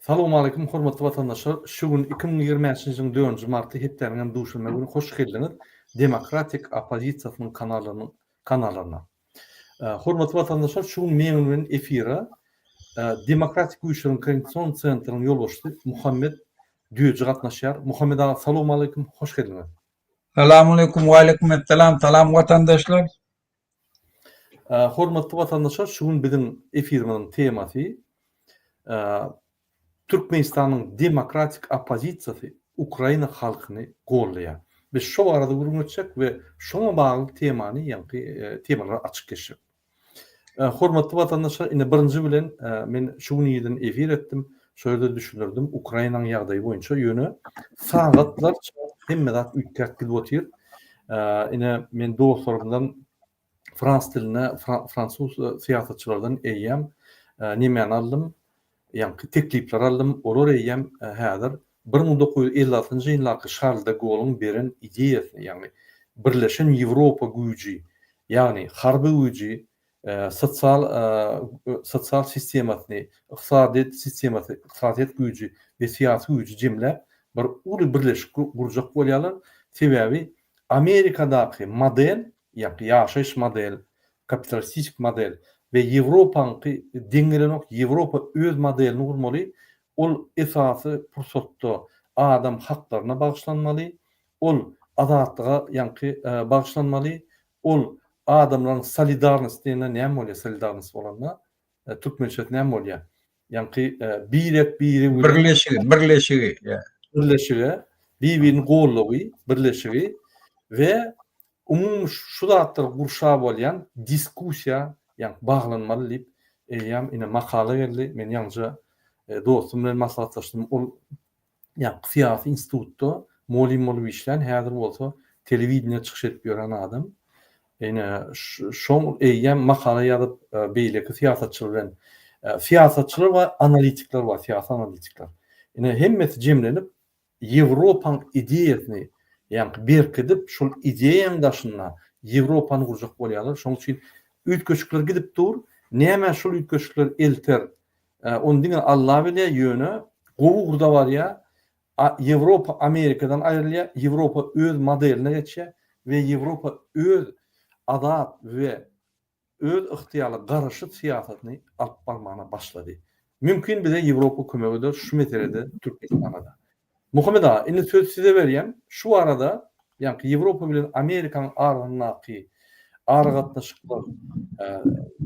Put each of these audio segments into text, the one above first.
Salamu alaikum hormatly watandaşlar. Şu gün 2025-nji ýylyň 4-nji marty hepderiňem duşulma güni hoş geldiňiz. Demokratik opozisiýasynyň kanalyna. Hormatly watandaşlar, şu gün meňe efira Demokratik Güýçleriň Koordinasiýon Centrynyň ýolbaşçysy Muhammed Düýeci gatnaşýar. Muhammed ağa, salamu alaikum, hoş geldiňiz. Selamun aleyküm ve aleykümselam. Salam vatandaşlar. Hormatly watandaşlar, şu gün biziň efirimiň temasy Türkmenistanyň demokratik opozisiýasy Ukraina halkyny gorlaýar. Biz şo arada gurulmaçak we şoňa bagly temany, ýa-ni temalara açyk geçip. Hormatly watandaşlar, ine birinji bilen men şu güniden efir etdim. Şöyle düşünürdim, Ukrainanyň ýagdaýy boýunça ýöne sagatlar hemmedat ütkäk gidip otyr. Ine men dostlarymdan frans diline, fransuz siýasatçylardan eýýäm, nemeni aldım? Ýa-ni teklipler aldım. Olar eýýäm häzir 1956-njy ýyllarky Charles de Gaulle'ň beren ideýasy, ýa-ni Birleşen Ýewropa güýji, ýa-ni harby güýji, sosial sistemasyny, iqtisadiýet güýji we siýasy güýji jemle bir uly birleşik gurjak bolýarlar. Sebebi Amerikadaky model, ýa-ni ýaşaýyş model, kapitalistik model ve Ýewropanyňky deňgelenok Ýewropa öz modelini gurmaly. Ol esasy pursatda adam haklaryna bagşlanmaly. Ol azatlyga ýa-ni bagşlanmaly. Ol adamlaryň solidarnostiýine näme bolýar, solidarnosty bolanda türkmençe näme bolýar? Ýa-ni birleşigi, bir-birini gollagy, birleşigi we umum şu zatlar gurşa bolýan diskussiýa ýa-ni baglanmaly diýip eýýäm, ine makala berdi. Men ýalnızca dostum bilen maslahatlaşdym. Ol ýa-ni siýasy institutda molim işlen, häzir bolsa telewizionyna çykyş edip ýören adam. Ine şoň eýýäm makala ýazyp beýleki siýasatçylar bilen siýasatçylar we analitikler bar, siýasy analitikler. Ine hemmesi jemlenip Ýewropanyň ideýasyny ýa-ni berkidip şol ideýaň daşyna Ýewropany gurjak bolýarlar. Şoň üçin ütköçükler gidip dur. Näme şol ütköçükler elter? Ondan Allah bilýär ýöne gowy gurda bar ýa. Ýewropa Amerikadan aýrylýar. Ýewropa öz modeline geçýär we Ýewropa öz adat we öz ıhtiýarly garaşy siýasatyny alyp barmana başlady. Mümkin bize Ýewropa kömek eder şu meselede Türkmenistanda. Muhammed ağa, indi söz size berýän. Şu arada ýa-ni Ýewropa bilen Amerikanyň aralaryndaky gatnaşyklar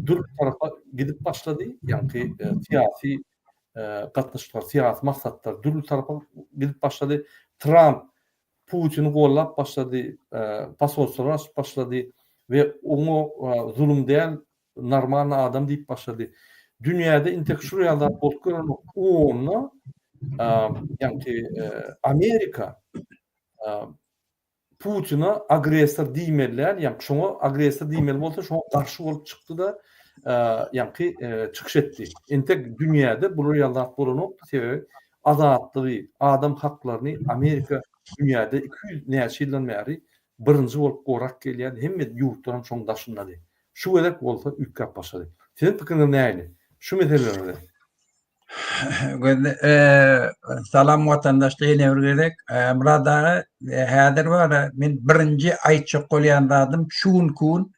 dürk tarafa gidip başlady. Ýa-ni siýasy gatnaşyklar, siýasy maksatlar dürk tarafa gidip başlady. Trump Putin'i gollap başlady, pasoslary açyp başlady we onu zulüm däl, normal adam diýip başlady. Dünýäde intelektual ýalar bolup gören onu ýa-ni Amerika Putin'a agresor diýmelär, ýa-ni şoňa agresor diýmeli bolsa şoňa garşy bolup çykdy da ýa-ni çykyş etdi. Entek dünýäde bu ýalar bolanok sebebi azatlygy, adam haklaryny Amerika dünýäde 200 näçe ýyldan bäri birinji bolup gorak gelýär. Hemme ýurtlaryň şoň daşyndaly. Şu gerek bolsa ütkäp başlady. Senin pikirin näýli? Şu meselelerde. Salam vatandaşlar, ýene burada häzir bar men birinji aýtjak bolýandadım şu gün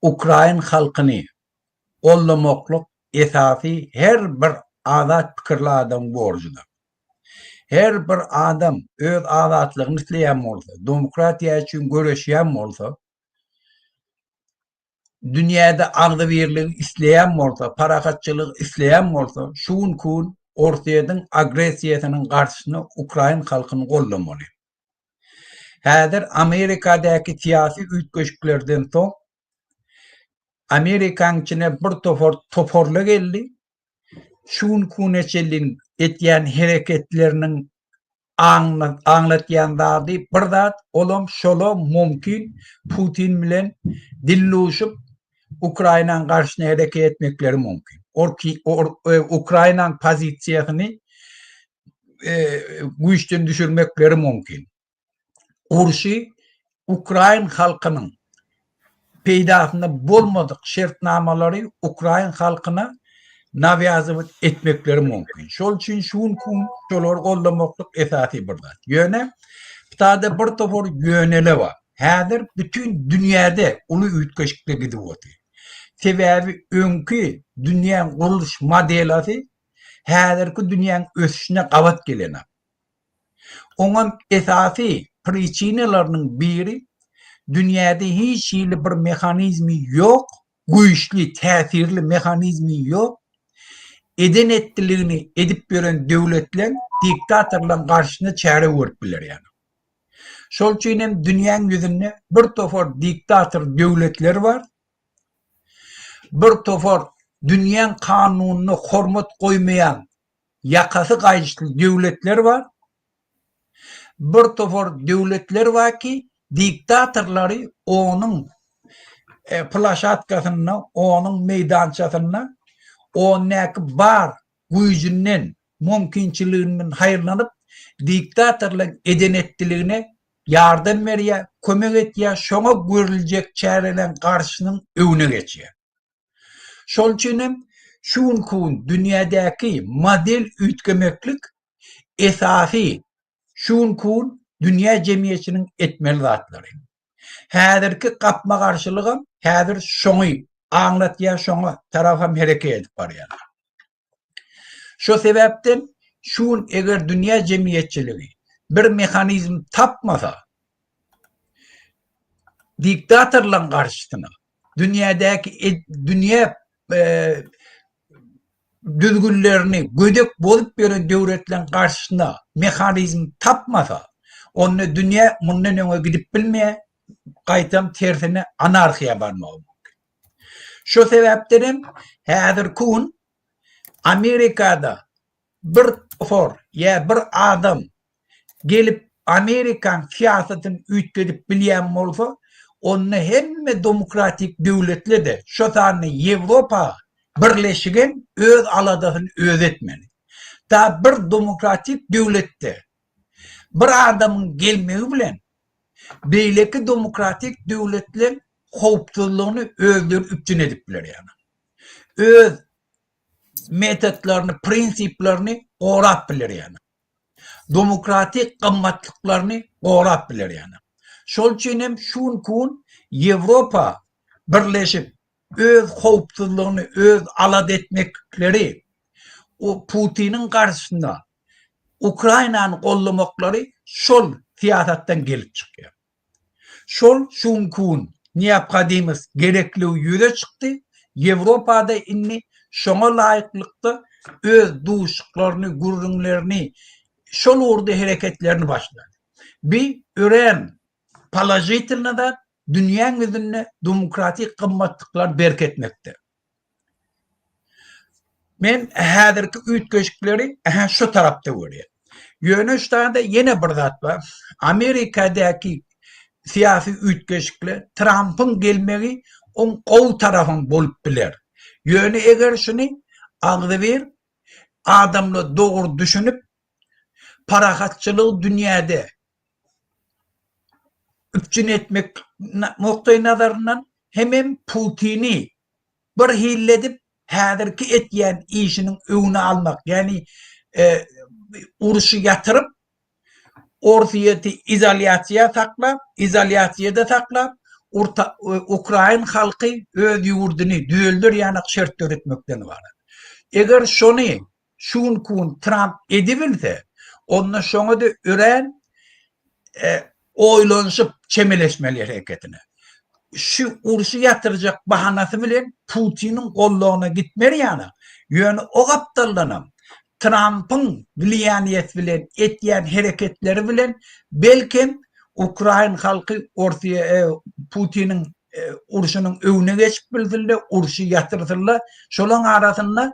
Ukrain halkyny ollamokluk esasy her bir azat pikirli adam borjudur. Her bir adam öz azatlygyny isleýän bolsa, demokratiýa üçin göreşýän bolsa, dünýäde agdy birligi isleýän bolsa, parahatçylyk isleýän bolsa, şu gün Ortaýadyň agresiýasynyň garşysyny Ukrain halkyny gollamaly. Häzir Amerikadaky siýasy ütköşüklerden soň Amerikanyň içine bir toporla geldi. Şu gün eçelin etýän hereketleriniň anlatýandagy bir zat olam şola mümkin Putin bilen dilluşup Ukrainanyň garşyna hereket etmekleri mümkin. Ukrainanyň pozisiýasyny güýçden düşürmekleri mümkin. Urşy Ukrain halkynyň peýdasynda bolmadyk şertnamalary Ukrain halkyna navyazıp etmekleri mümkün. Şol için şun kun şolar gollamaklık esasi bir zat. Yöne tada bir tofor yönele var. Häzir bütün dünyada ulu ütkeşikle gidip oturuyor. Sebebi önkü dünyanın kuruluş modelası häzirki dünyanın ösüşüne qabat gelene. Onun esasi priçinalarının biri dünyada hiç şeyli bir mekanizmi yok, güçlü, tesirli mekanizmi yok. Eden ettiliğini edip veren devletler diktatörlerin karşısına çare verip bilir yani. Şol için hem dünyanın yüzünde bir tofor diktatör devletler var. Bir tofor dünyanın kanununa hormat koymayan yakası kayışlı devletler var. Bir tofor devletler var ki diktatörleri onun plaşatkasına, onun meydançasına, onun bar gücünden, mümkünçülüğünden hayırlanıp diktatörlük eden ettiliğine yardım veriyor, kömek ediyor, şona görülecek çarelerin karşısının önüne geçiyor. Şol için şun kun dünyadaki model ütgemeklik esası şun kun dünya cemiyetinin etmeli zatları. Häzirki kapma karşılığım häzir şoňy aňlatýar şoňa tarafam hereket edip barýar. Şo sebäpden şun eger dünya cemiyetçiligi bir mehanizm tapmasa diktatörlaryň karşysyna dünyadaki dünya düzgünlerini gödek bolup beren devletlerin karşısına mehanizm tapmasa onu dünya mundan öňe gidip bilmeýär. Qaytam tersine anarxiya barmagy mümkin. Şo sebäpden häzir kun Amerikada bir tofor ya bir adam gelip Amerikan siyasetini ütkedip bilýän bolsa, onu hemme demokratik devletler de şo tany Ýewropa birleşigen öz aladasyny öz etmeli. Ta bir demokratik devletde bir adamın gelmegi bilen beýleki demokratik devletler howpsuzlygyny özleri üpçün edip biler yani. Öz metotlaryny, prinsiplerini gorap biler yani. Demokratik gymmatlyklaryny gorap biler yani. Şol üçin hem şun kun Ýewropa birleşip öz howpsuzlygyny öz alad etmekleri o Putinin karşısında Ukrayna'nın gollamaklary şol siýasatdan gelip çykýar. Şol şun kun neapkadimiz gerekli ýüze çykdy. Ýewropada inni şoňa laýyklykda öz duşuklaryny, gurrunlaryny şol urda hereketlerini başlady. Bir ören palajitylna da dünýäň üzünde demokratik gymmatlyklar berketmekde. Men häzirki ütkeşikleri şu tarapda görýär. Ýöneşdäde ýene bir zat bar. Amerikadaki siyasi ütkeşikler Trump'ın gelmegi on gow tarafyn bolup biler. Ýöne eger şunu agdyr adamla dogry düşünüp parahatçylyk dünýäde üpçün etmek nokta nazarından hemen Putin'i bir hilledip häzirki etýän işiniň öňüne almak. Yani uruşy yatırıp ortiyeti izolasiya taklap, izolasiýada taklap, Ukrayn halky öz ýurduny düýeldir ýanyk şertler etmekden bar. Eger şonu şun kun Trump edibilse, onda şoňa da ören oýlanşyp çemeleşmeli hereketine. Şu uruşy yatyrjak bahanasy bilen Putinin gollagyna gitmeli ýany. Ýöne o gapdalanam. Trump'ın biliyaniyet bilen etýän hereketleri bilen belkim Ukrayn halky ortaya Putinin uruşynyň öňüne geçip bildirler, uruşy ýatyrdylar. Şolaň arasynda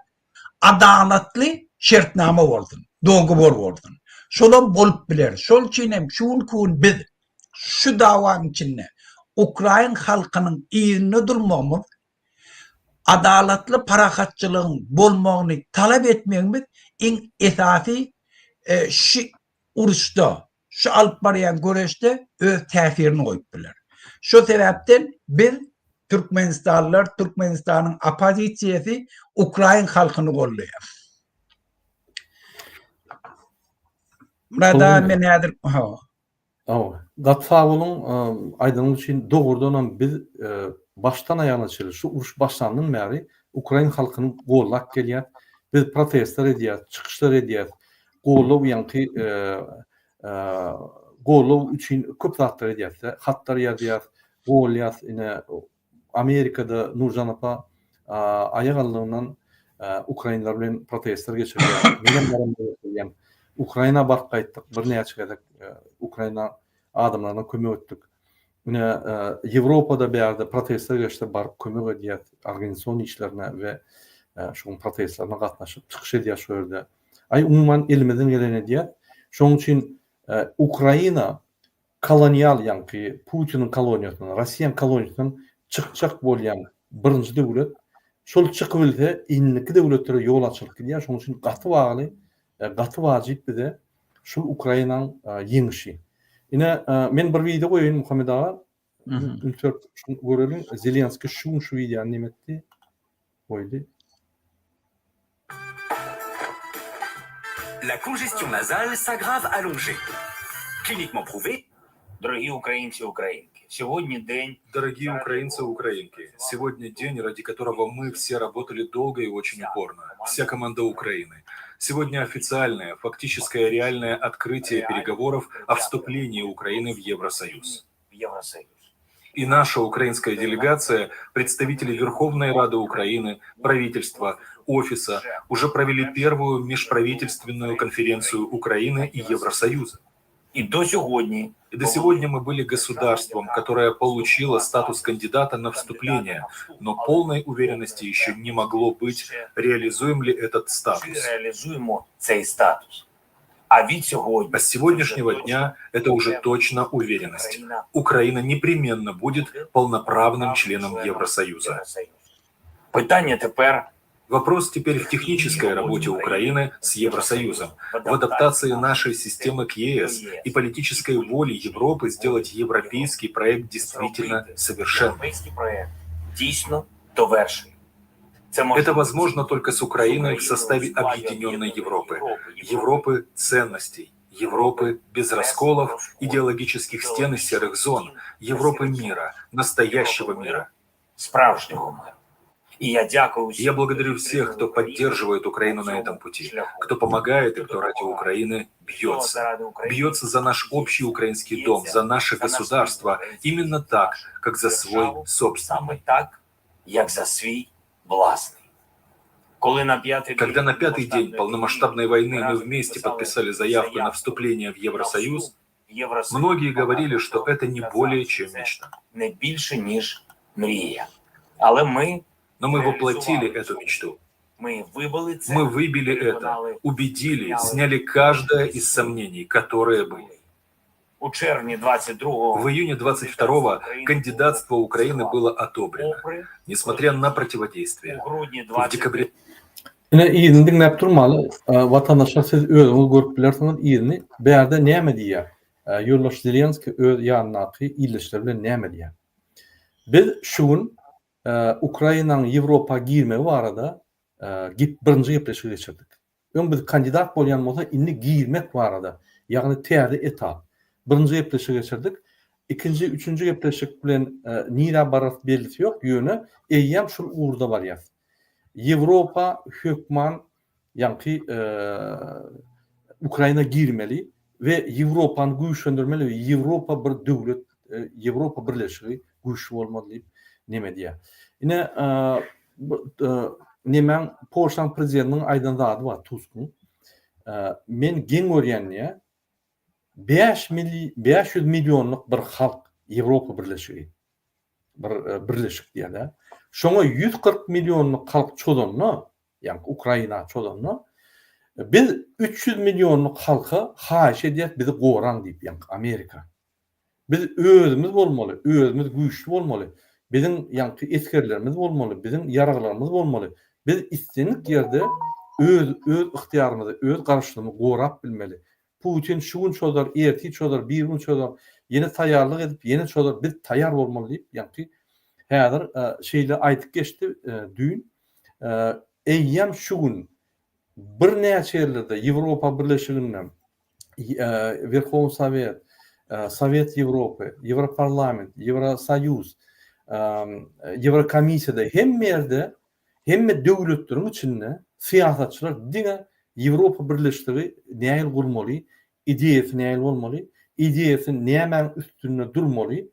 adalatly şertnama boldun, dogubor boldun. Şolan bolup biler. Şol üçin hem şun kun biz şu dawaň içinde Ukrayn halkynyň ýerine durmamyz, adalatly parahatçylygyň bolmagyny talap etmegimiz en esasy şu uruşda, şu alyp barýan göreşde öz täsirini goýup biler. Şo sebäpden biz Türkmenistanlılar Türkmenistan'ın opozisiyasi Ukrayn halkını golluyor. Burada men häzir Gatfabulun aydınlığı için doğrudan biz baştan ayağına çelir. Şu uruş başlandığından beri Ukrayn halkının gollak gelýär. Biz protestler edýär, çıkışlar edýär. Gollaw ýanky gollaw üçin köp zatlar edýär. Hatlar ýazýar, golýar. Ine Amerikada Nurjan apa aýak aldığından Ukraynlar bilen protestler geçirýär. Benim barym Ukrayna bark gaýtdyk. Bir näçe gezek Ukrayna adamlarına kömek etdik. Ine Ýewropada bäde protestler geçdi, barıp kömek edýär organizasiýon işlerine we şu protestlerine gatnaşyp çykyş edýär şu ýerde. Ay umuman elimizden gelen edýär. Şoň üçin Ukrayna kolonial ýanky Putinin koloniýasynyň, Russiýanyň koloniýasynyň çykjak bolýan birinji döwlet. Şol çykyp bilse inliki döwletlere ýol açylyk edýär. Şoň üçin gaty bagly, gaty wajyp bide şu Ukraynanyň ýeňişi. Ine men bir video goýayn Muhammed aga. Görelim. Zelenskiy şu videony nimetdi goýdy. La congestion nasale s'aggrave allongée. Cliniquement prouvé. Дорогі українці, українки, сьогодні день. Дорогие украинцы и украинки, сегодня день, ради которого мы все работали долго и очень упорно. Вся команда Украины. Сегодня официальное, фактическое, реальное открытие переговоров о вступлении Украины в Евросоюз. И наша украинская делегация, представители Верховной Рады Украины, правительства, офиса уже провели первую межправительственную конференцию Украины и Евросоюза. І до сьогодні мы были государством, которое получило статус кандидата на вступление, но полной уверенности еще не могло быть, реализуем ли этот статус. реалізуємо цей статус. А від сьогодні, А с сегодняшнего дня это уже точно уверенность. Украина непременно будет полноправным членом Евросоюза. Питання тепер Вопрос теперь в технической работе Украины с Евросоюзом, в адаптации нашей системы к ЕС и политической воле Европы сделать европейский проект действительно совершенным. європейський проект дійсно довершений. Это возможно только с Украиной в составе объединенной Европы, Европы ценностей, Европы без расколов, идеологических стен и серых зон, Европы мира, настоящего мира. Справжнього миру. И Я благодарю всех, кто поддерживает Украину на этом пути, кто помогает и кто ради Украины бьется. Бьется за наш общий украинский дом, за наше государство, именно так, как за свой собственный. Саме так, як за свій власний. Когда на пятый день полномасштабной войны мы вместе подписали заявку на вступление в Евросоюз, многие говорили, что это не более чем мечта. Не більше, ніж мрія. Але Но мы воплотили эту мечту. мы выбили это, убедили, сняли каждое из сомнений, которые были. У червні 22-го, В июне 22-го кандидатство Украины было одобрено, несмотря на противодействие. у грудні В декабре Ine iyini dinläp durmaly. Watandaşlar siz özüňiz görüp bilersiňiz iyini. Bärde näme diýär? Ýurdaş Zelenskiy öz ýanynaky ýyllaşlar bilen näme diýär? Biz şuň Ukrainanyň Ýewropa girmegi barada birinji gepleşigi geçirdik. Öň biz kandidat bolýan bolsa indi girmek barada, ýagny täze etap. Birinji gepleşigi geçirdik. İkinci, üçüncü gepleşik bilen nira barat belirti ýok, ýöne eýýäm şol urda barýar. Ýewropa hökman ýanky Ukraina girmeli we Ýewropany güýçlendirmeli we Ýewropa bir döwlet, Ýewropa birleşigi güýçli bolmaly diýip neme diýär. Ine nemen Polşanyň prezidentiniň aýdan zady bar Tusk'un. Men geň görýändiň 500 milyonluk bir halk Ýewropa birleşigi. Birleşik diýär. Şoňa 140 milyonluk halk çodanly, ýani Ukraina çodanly. Biz 300 milyonluk halka haýyş edýär bizi goran diýip, ýani Amerika. Biz özümüz bolmaly, özümüz güýçli bolmaly. Bizim ýanky eskerlerimiz bolmaly, bizim ýaraglarymyz bolmaly. Biz istenik ýerde öz ihtiýarymyzy, öz garaşlymyzy gorap bilmeli. Putin şuň çodar, erti çodar, bir gün çodar, ýene taýýarlyk edip, ýene çodar, biz taýýar bolmaly diýip, ýanky Häzir şeýle aýtyp geçdi düýün. Eýýäm şu gün bir näçe ýerlerde Ýewropa Birleşiginden, Verховный Совет, Sovet Ýewropy, Ýewroparlament, Ýewrosoýuz, Ýewrokomissiýada hemme ýerde, hemme döwletleriň içinde siýasatçylar diňe Ýewropa Birleşigi näil gurmaly, ideýasy näil bolmaly, ideýasy nämen üstünde durmaly.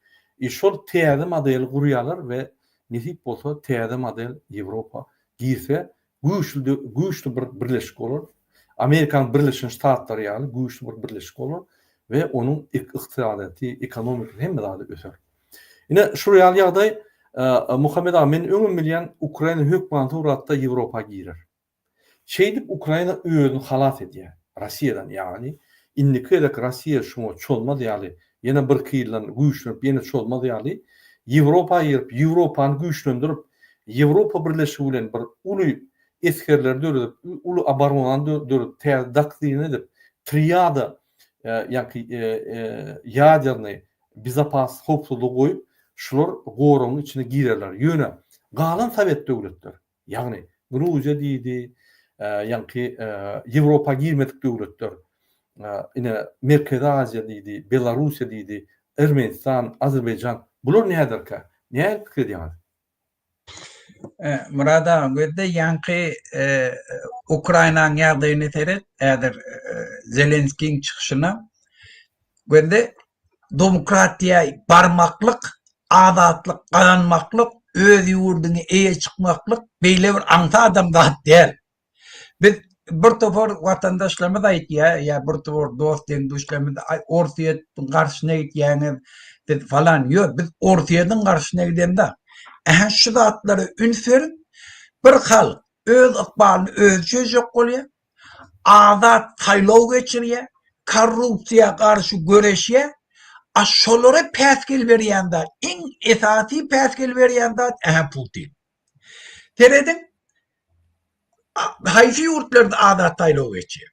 Şol täze model gurýarlar we nesip bolsa täze model Ýewropa girse güýçlü bir birleşik bolar. Amerikan Birleşik Ştatlary ýaly güýçlü bir birleşik bolar we onuň ykdysaty, ekonomik hemme zady öser. Ine şu real ýagdaý Muhammed Amin öňüm bilýän Ukraina hökümaty uratda Ýewropa girer. Şeýdip Ukraina özüni halat edýär. Russiýadan ýagny indiki elek Russiýa şoňa çolmady ýaly ýene bir kyllan güýçlenip ýene çolmady ýaly Ýewropa ýerip Ýewropany güýçlendirip Ýewropa Birleşigi bilen bir uly eskerler döredip uly abarmadan döredip täze doktrina edip triada ýa-ki ýadерный безопас hopsuzlyk goýup şular goraň içine girerler. Ýöne galan Sowet döwletler ýagny Gruziýa diýdi, ýa-ki Ýewropa girmedik döwletler, ine Merkezi Aziýa diýdi, Belarusiýa diýdi, Ermenistan, Azerbaýjan bular näderkä? Näme pikir edýär? Murada göde yankı Ukrayna'nın ýagdaýyny seret ädir Zelenskiň çykyşyna göde demokratiýa barmaklyk, azatlyk, galanmaklyk, öz ýurduny eýe çykmaklyk beýle bir aňta adam zat däl. Biz bir topar watandaşlarymyz aýtýar, ýa bir topar dost deňdüşlerimiz Ortiýatyň garşyna gitýäňiz falan ýok, biz Ortiýatyň garşyna gidende şu zatları ünferin bir halk öz ykbalyny özçe jok bolýar, azat saýlaw geçirýär, korrupsiýa garşy göreşýär. Şolara päskil berýände, iň esasy päskil berýände Putin. Teredin haýsy ýurtlarda azat saýlaw geçýär.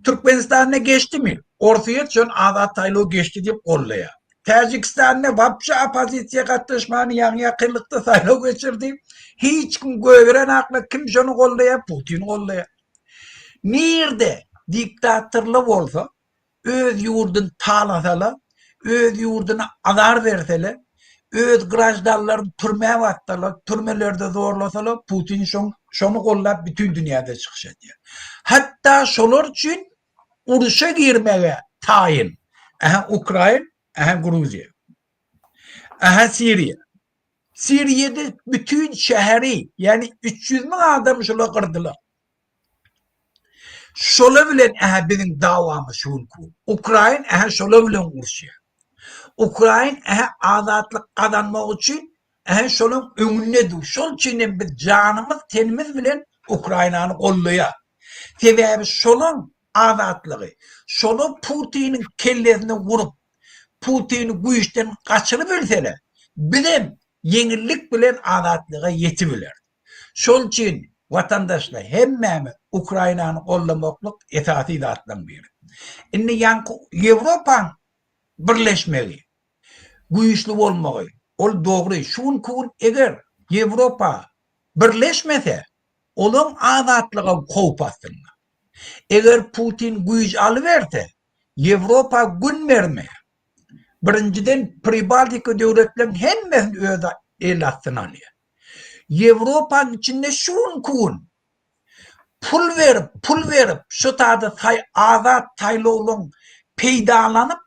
Türkmenistanda geçdimi? Ortiýat şol azat saýlaw geçdi diýip gollaýar. Tajikistan'da vapşa opozisiya gatnaşmany ýa-ni ýakynlykda saýlaw geçirdi. Hiç kim göwren akla kim şonu gollaýar? Putin gollaýar. Nirde diktatorly bolsa, öz ýurdyn talasalar, öz ýurdyna azar berseler, öz grajdanlaryny türmäge atdylar, türmelerde zorlasalar, Putin şonu gollap bütün dünýäde çykyşady. Hatda şolar üçin uruşa girmege taýin. Ukraina, Gruziya, Siriya. Siriýede bütün şäheri, yani 300 000 adam şola kırdılar. Şola bilen bizim davamız şunku. Ukraina şola bilen uruşýar. Ukraina azatlyk kazanmak üçin şolun öňünde dur. Şol üçin biz janymyz, tenimiz bilen Ukrainany gollaýar. Sebäbi şolun azatlygy, şolu Putin'in kellesine vurup Putin'i bu işten kaçırıp ölseler, bilim yenilik bilen azatlyga yetibiler. Şol üçin vatandaşlar hemmemiz Ukrainany gollamaklyk esasy zatdan biri. Indi yankı Ýewropa birleşmeli, güýçli bolmagy, ol dogry. Şunkun eger Ýewropa birleşmese, olaň azatlyga howp astynda. Eger Putin güýç alyberse, Ýewropa gün bermeýär. Birinciden Pribaltika döwletleriň hemmesini öz el astyna alýar. Ýewropanyň içinde şunkun pul verip şu taýda azat saýlawlaryň peýdalanyp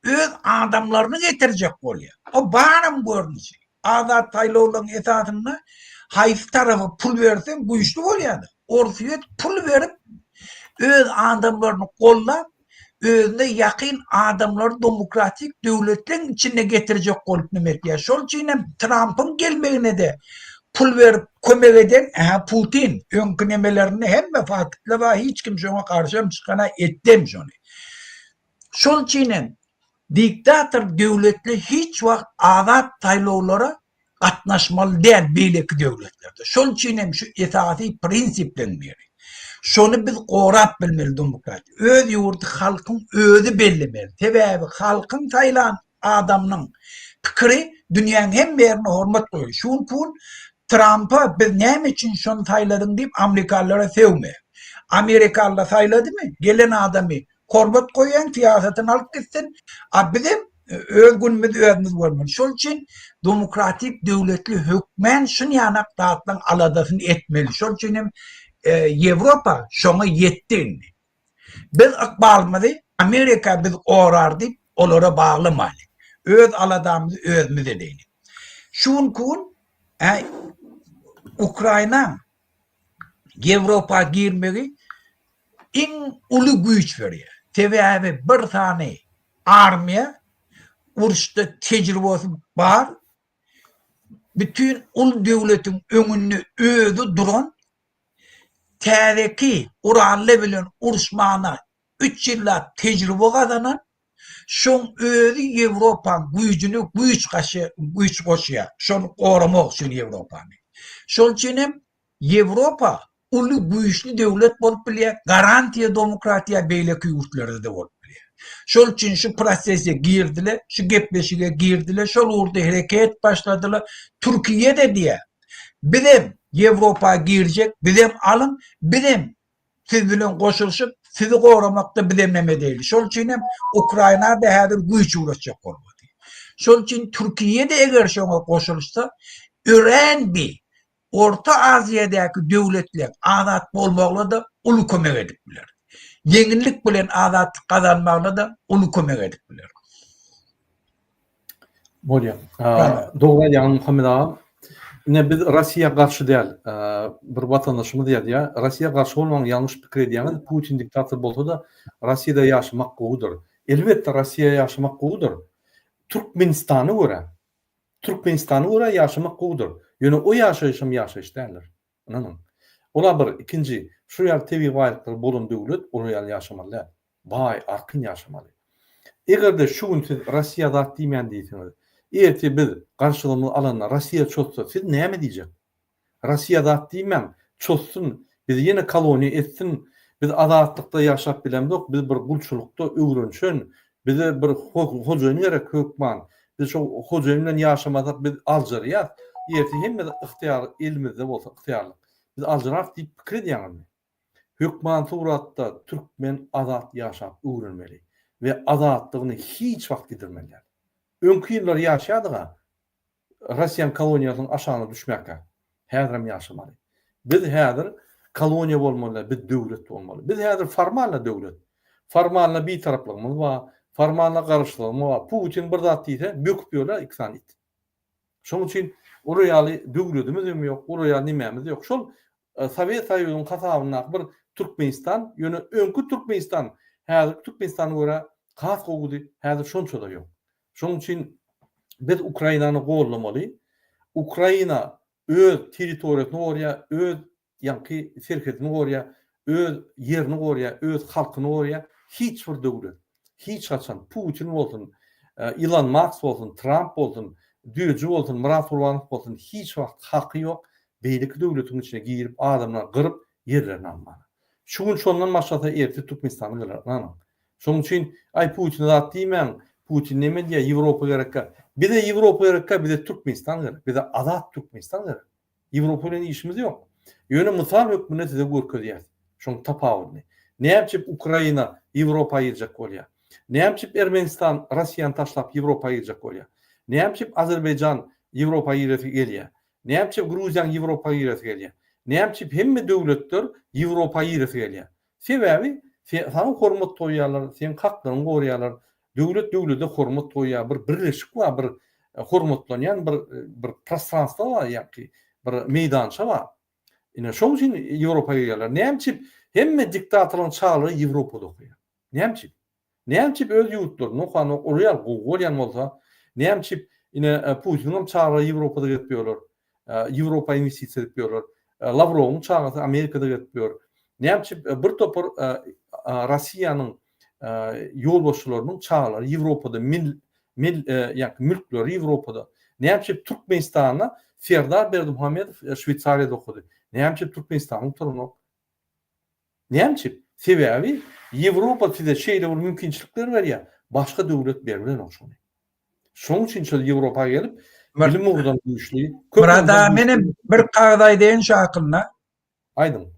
öz adamlaryny getirjek bolýar. O barym görnüşi. Azat saýlawlaryň esasyna haýsy tarapy pul berse güýçli bolýar. Ortiýat pul verip öz adamlaryny gollap özüne yakın adamları demokratik devletlerin içine getirecek olup demektir. Şol için Trump'ın gelmeyine de pul verip kömek eden Putin önkünemelerini hem vefatlıkla ve hiç kim şuna karşı çıkana ettim şunu. Şol için diktatör devletli hiç vakit azat saýlawlara katnaşmalı değil beýleki devletlerde. Şol için şu esasy prinsipden biri. Şonu biz gorap bilmeli demokrati. Öz ýurdy halkyň özü bellemeli. Sebäbi halkyň saýlan adamyň pikiri dünyanın hem yerine hormat koyuyor. Şun pun Trump'a biz ne için şunu sayladın deyip Amerikalılara sevme. Amerikalılar sayladı mı? Gelen adamı korbat koyan siyasetini alıp gitsin. Bizim özgünümüz özümüz var. Şol için demokratik devletli hükmen şun yanak dağıtlan aladasını etmeli. Şol için Avrupa şuna yettin. Biz bağlamadı, Amerika biz orardı, onlara bağlamalı. Öz aladamızı özümüz edelim. Şun kun Ukrayna Avrupa girmeyi en ulu güç veriyor. Sebebi bir tane armiya uğraşta tecrübesi var. Bütün ulu devletin önünü özü duran tarihi Uranlı bilen uğraşmağına 3 yıllar tecrübe kazanan şun özü Avrupa'nın gücünü güç koşuyor. Şunu korumak için Avrupa'nı. Şun için Avrupa ulu güçlü devlet bolup biliyor. Garantiya demokratiya beyleki yurtları da bolup biliyor. Şol için şu prosese girdiler, şu gepleşige girdiler, şol orada hareket başladılar. Türkiye'de diye bizim Avrupa girecek, bizim alın, bizim siz bilen koşuluşup sizi korumakta bizim neme değil. Şol için Ukrayna'da her güç uğraşacak olmadı. Şol için Türkiye'de eğer şuna koşuluşsa öğren bir Orta Asya'daki devletler adat olmakla da ulu kömek edipler. Yenilik bilen adat kazanmakla da ulu kömek edipler. Bolya. Doğru yani Muhammed ağa. Ne biz Rusya karşı değil. Bir vatandaşımız dedi ya. Rusya karşı olmanın yanlış fikir ediyen Putin diktatör bolsa da Rusya'da yaşamak kovudur. Elbette Rusya'ya yaşamak kovudur. Türkmenistan'ı göre yaşamak kovudur. Yani o yaşayışım yaşayış derler. Anladın? Ola bir ikinci şu yer TV bayrakları bolun devlet oraya yaşamalı. Bay arkın yaşamalı. Eğer de şu gün siz Rusya'da demeyen değilsiniz. Eğer ki biz karşılığımız alanlar Rusya çözse siz ne mi diyecek? Rusya'da demeyen çözsün. Biz yine koloni etsin. Biz adatlıkta yaşap bilemdik. Biz bir kulçulukta öğrenşün. Bize bir hocayın gerek hükman. Biz şu hocayla yaşamadık. Biz alcarıyat. Yerti hem de ihtiyar elimizde olsa ihtiyarlık. Biz alcaraf deyip fikir ediyoruz. Hükman suratda Türkmen adat yaşap öğrenmeli. Ve adatlığını hiç vakit gidirmeliler. Önkü yıllar yaşadık ha. Rusyan koloniyasının aşağına düşmekle. Hədirim yaşamalı. Biz hədir koloniya olmalı, biz devlet olmalı. Biz hədir formal devlet. Formal bir taraflığımız var. Formal karışlığımız var. Putin bir zat deyse böküp yola iksan et. Şunun için oraya devletimiz mi yok, oraya nimemiz yok. Şol Sovet Soyuzu'nun kasabından bir Türkmenistan, yönü önkü Türkmenistan, hədir Türkmenistan'a göre kas koğudu, hədir şonça da yok. Şunun için biz Ukrayna'nı qollamalı. Ukrayna öz territoriyasını oraya, öz yankı serketini oraya, öz yerini oraya, öz halkını oraya hiç bir devlet, hiç açan Putin olsun, Elon Musk olsun, Trump olsun, Düğücü olsun, Murat Urbanov olsun hiç vakit hakkı yok. Beylik devletin içine girip adamlar kırıp yerlerini almalı. Şunun şondan başlata erti Türkmenistan'ı kırarlar. Şunun için ay Putin'e da deymen, Putin ne mi diye Avrupa gerek. Bir de Avrupa gerek, bir de Türkmenistan gerek. Bir de adat Türkmenistan gerek. Avrupa'yla işimiz yok. Yönü misal hükmüne size görközüyor. Şunun tapavını. Ne yapıp Ukrayna Avrupa'ya girecek oluyor. Ne yapıp Ermenistan Rusya'nı taşlap Avrupa'ya girecek oluyor. Ne yapıp Azerbaycan Avrupa'ya girecek geliyor. Ne yapıp Gruzyan Avrupa'ya girecek geliyor. Ne yapıp hem devletler Avrupa'ya girecek geliyor. Sebebi sana hormat toyarlar, senin haklarını koruyorlar. Devlete hormat toyuyor. Bir birleşik var, bir hormatlanan bir prostranstvo var yani bir meydança var. Yine şunun için Avrupa'ya geliyorlar. Ne yapıp hem diktatörün çağları Avrupa'da okuyor. Ne yapıp öz yurtlarını oraya koyuyan olsa ne yapıp yine Putin'in çağları Avrupa'da yapıyorlar. Avrupa investisiya yapıyorlar. Lavrov'un çağrısı Amerika'da yapıyor. Ne yapıp bir topur Rusya'nın yolbaşçılarının çağrıları Avrupa'da yani mülkleri Avrupa'da. Ne yapıp Türkmenistan'a Serdar Berdimuhamedov Şveysariyada okudu. Ne yapıp Türkmenistan'ın torunu? Ne yapıp? Sebebi Avrupa size şeyde bir mümkünçilikler var ya başka devlet vermeden olsun. Şoň üçin şol Ýewropa gelip Mur- bilim ugdan güýçli, Burada benim bir kağıday deyin şu akılına. aýdym.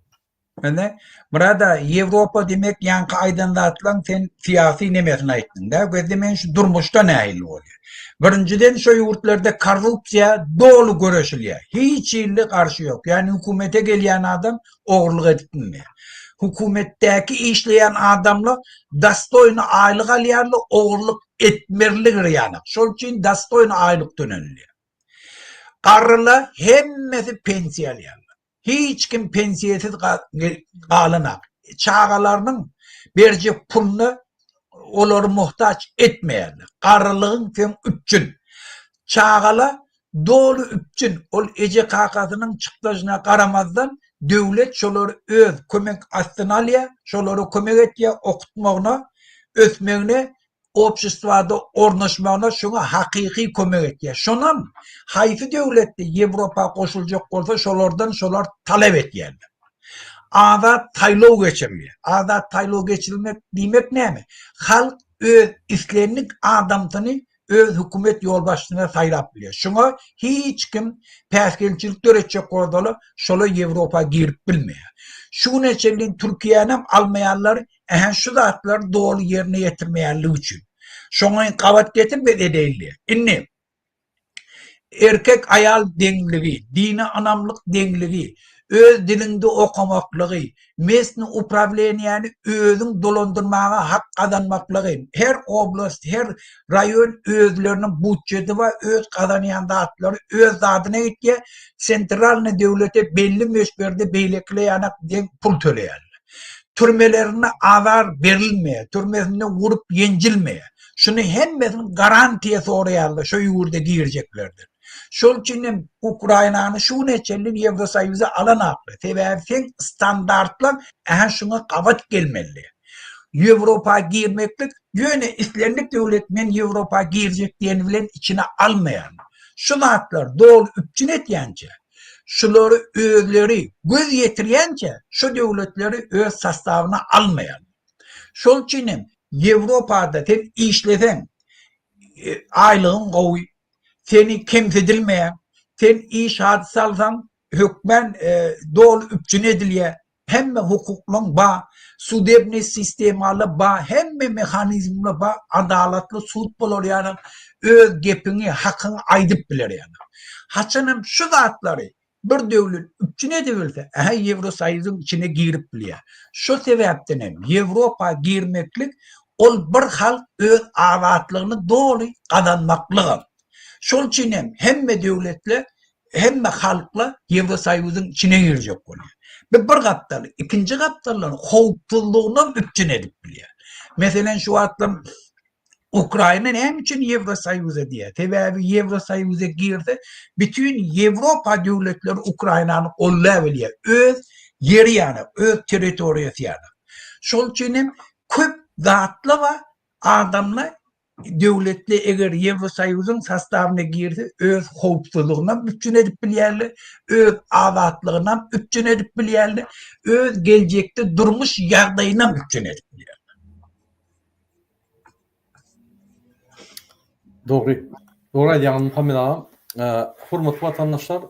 Yani burada Avrupa demek yankı aydınlatılan sen siyasi nemesini ayttın da. Gözlemen şu durmuşta nähil oluyor. Birinciden şu yurtlarda korrupsiya dolu görüşülüyor. Hiç iyili karşı yok. Yani hükümete gelen adam oğurluk etmiyor. Hükümetteki işleyen adamla dastoyunu aylık alıyarlı oğurluk etmelidir yani. Şol için dastoyunu aylık dönülüyor. Karılı hemmesi pensiye alıyarlı. Hiç kim pensiyesiz kalına. Çağalarının berce pulunu onları muhtaç etmeyerler. Karılığın sen üçün. Çağala dolu üçün. Ol ece kakasının çıklaşına karamazdan devlet şoları öz kömek astına alıyor. Şoları kömek etiyor okutmağına, ötmeğine, обществоda ornaşmağına şuna hakiki kömek etiyor. Şundan hayfi devlette Avrupa koşulacak olsa şolardan şolar talep etiyorlar. Azat taylov geçirmiyor. Azat taylov geçirilmek demek ne mi? Halk öz islenlik adamtını öz hükümet yolbaşçısına saylap biliyor. Şuna hiç kim peskelçilik öğretecek oradalı şola Avrupa girip bilmiyor. Şu neçelin Türkiye'nin almayanlar şu zatları doğru yerine getirmeyenliği için. Şuna kavat getirmedi değil. İnni erkek ayal dengliği, dini anamlık dengliği, öz dilinde okumaklığı, mesni upravleniyani özün dolandırmağa hak kazanmaklığı, her oblast, her rayon özlerinin bütçesi var, öz kazanayan dağıtları, öz adına gitkiye, sentralne devlete belli meşberde beylekleyen pul töleyen. Türmelerine azar verilmeye, türmesine vurup yencilmeye, şunu hemmesinin garantiye soruyorlar, şu yurda gireceklerdir. Şol için Ukrayna'nın şu neçelin Evrosoyuz'a alan aklı. Sebebin standartla şuna kavat gelmeli. Avrupa girmeklik yöne İslamlık devletmen Avrupa girecek diyen bilen içine almayan. Şuna atlar doğru üpçün etiyence. Şuları özleri göz yetiriyence şu devletleri öz sastavına almayan. Şol için Avrupa'da sen işlesen aylığın kovuy, seni kemsedilmeyen, sen iş hadise alsan hükmen doğru üpçün ediliye, hem hukuklun bağ, sudebni sistemalı bağ, hem mekanizmle bağ, adaletli sud bulur yani, öz gepini, hakkını aydıp bilir yani. Haçanım şu zatları, bir devlet üpçün edilse, Avrosoyuz'un içine girip biliyor. Şu sebepten Avrupa girmeklik, ol bir halk öz avatlığını doğru kazanmaklığı. Şol için hem devletle hem halkla Avrosoyuz'un içine girecek oluyor. Ve bir kaptalı, ikinci kaptaların hovtulluğundan üpçün edip biliyor. Mesela şu atlım Ukrayna'nın hem için Avrosoyuz'a diye. Tabi Avrosoyuz'a girdi. Bütün Avrupa devletleri Ukrayna'nın ollağı biliyor. Öz yeri yani, öz teritoriyası yani. Şol için köp zatlı var adamlar devletli eğer Avrosoyuz'un sastavına girdi, öz hovpsuzluğundan üpçün edip biliyerli, öz azatlığından üpçün edip biliyerli, öz gelecekte durmuş yardayından üpçün edip biliyerli. Doğru. Doğru aydan Muhammed ağam. Hurmatly vatandaşlar,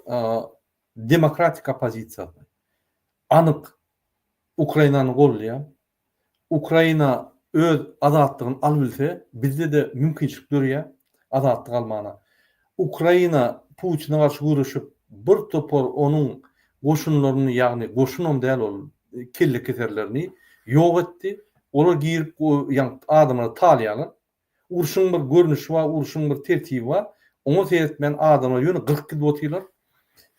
demokratik opozisiya anık Ukrayna'nı gollayan, Ukrayna öz azatlygyny albilse, bizde de mümkinçilik görýär azatlyk almana. Ukrayna Putin'e karşı guruşup bir topor onun goşunlaryny, ýagny goşunom däl ol kelle keserlerini ýok etdi. Olar girip ýa adamlar talýalar. Urşun bir görnüşi var, urşun bir tertibi var. Onu seyretmen adamlar ýöne 40 kil botylar.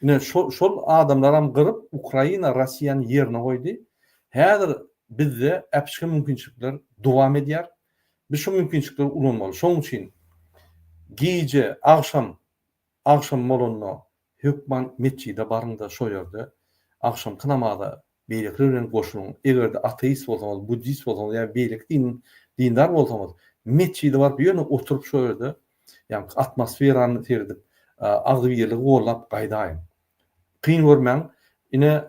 Ine şol adamlar hem kırıp Ukrayna Russiýanyň ýerine goýdy. Häzir bizde äpişke mümkinçilikler dowam edýär. Biz şu mümkinçilikleri ulanmaly. Şoň üçin gece, akşam molunna hökman meçhide barynda şo ýerde akşam kınamada beýleklerden goşunyň egerde ateist bolsaňyz, buddist bolsaňyz, ýa beýlek dindar bolsaňyz, meçhide bar bir ýöne oturup şo ýerde ýa atmosferany teridip agdy bir ýerle gollap gaýdaýyn. Kyn görmäň. Ine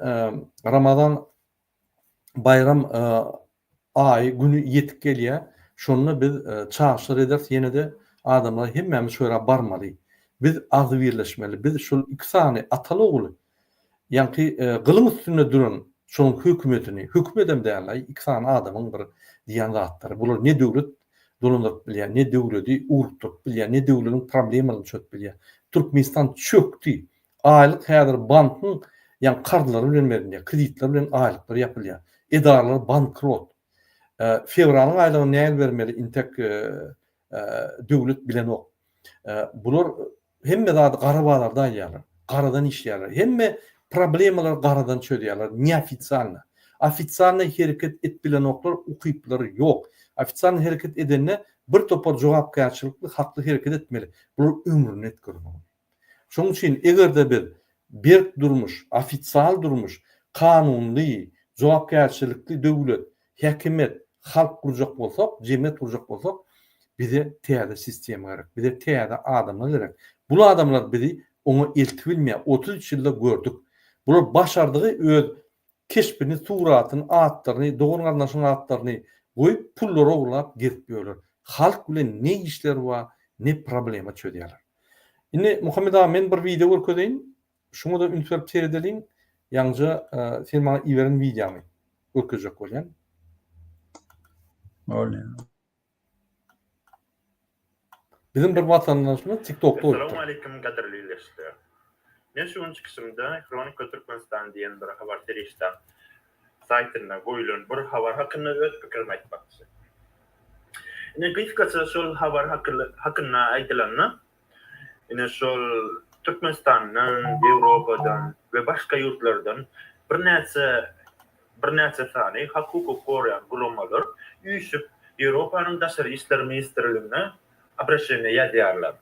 Ramazan bayram ay günü yetip gelýär. Şonu biz çağışır ederiz. Yine de adamlar hemmemiz şöyle barmaly. Biz az birleşmeli. Biz şol iki sany atalı ogly. Ýa-ni gılym üstünde duran şoň hökümetini, hökümetem däl, iki sany adamyň bir diýen zatlary. Bular ne döwlet dolandyryp bilýär, ne döwleti urtup bilýär, ne döwletiň problemlaryny çöp bilýär. Türkmenistan çökdi. Aylyk häzir bankyň ýa-ni kartlary bilen berilýär, kreditler bilen aýlyklar ýapylýar. Edaralar bankrot. Fevralyň aýlygyny näme bermeli intek döwlet bilen ok. Bular hemme zady garabalarda ýalar, garadan iş ýalar. Hemme problemalar garadan çödýärler, neofitsialny. Ofitsialny hereket etbilen oklar ukyplary ýok. Ofitsialny hereket edenne bir topar jogapkärçilikli, hakly hereket etmeli. Bular ömrüni etgürmeli. Şoň üçin egerde bir berk durmuş, ofitsial durmuş, kanunly, jogapkärçilikli döwlet, häkimet, halk kurjak bolsak, jemgyýet kurjak bolsak, bize täze sistem gerek, bize täze adamlar gerek. Bu adamlar bizi onu eltip bilmeýär. 33 ýylda gördük. Bular başardygy öz keşbini, suratyny, atlaryny, doğru garnaşyň atlaryny goýup pullary oglap gidip ýörler. Halk bilen ne işler var, ne problema çödýärler. Indi Muhammed aga men bir video görkezýin. Şunu da ünitip seyredelim. Ýalnızca sen bana iweren videomy görkezjek bolýan. Bizim bir vatandaşymyz TikTok'ta Assalamu oýupdy. alaykum gaderli ýerleşler. Men şu kysymda Kronika Türkmenistan diýen bir habar terişden saytyna goýulan bir habar hakyna öz pikirimi aýtmakçy. Ine kysgaça şol habar hakyna aýdylanyny ine şol Türkmenistanyň, Ýewropadan we başga ýurtlardan bir näçe sany hak hukuk goraýan gurulmalar üýşüp Ýewropanyň daşary işler ministrligine abraşenýa ýazýarlar.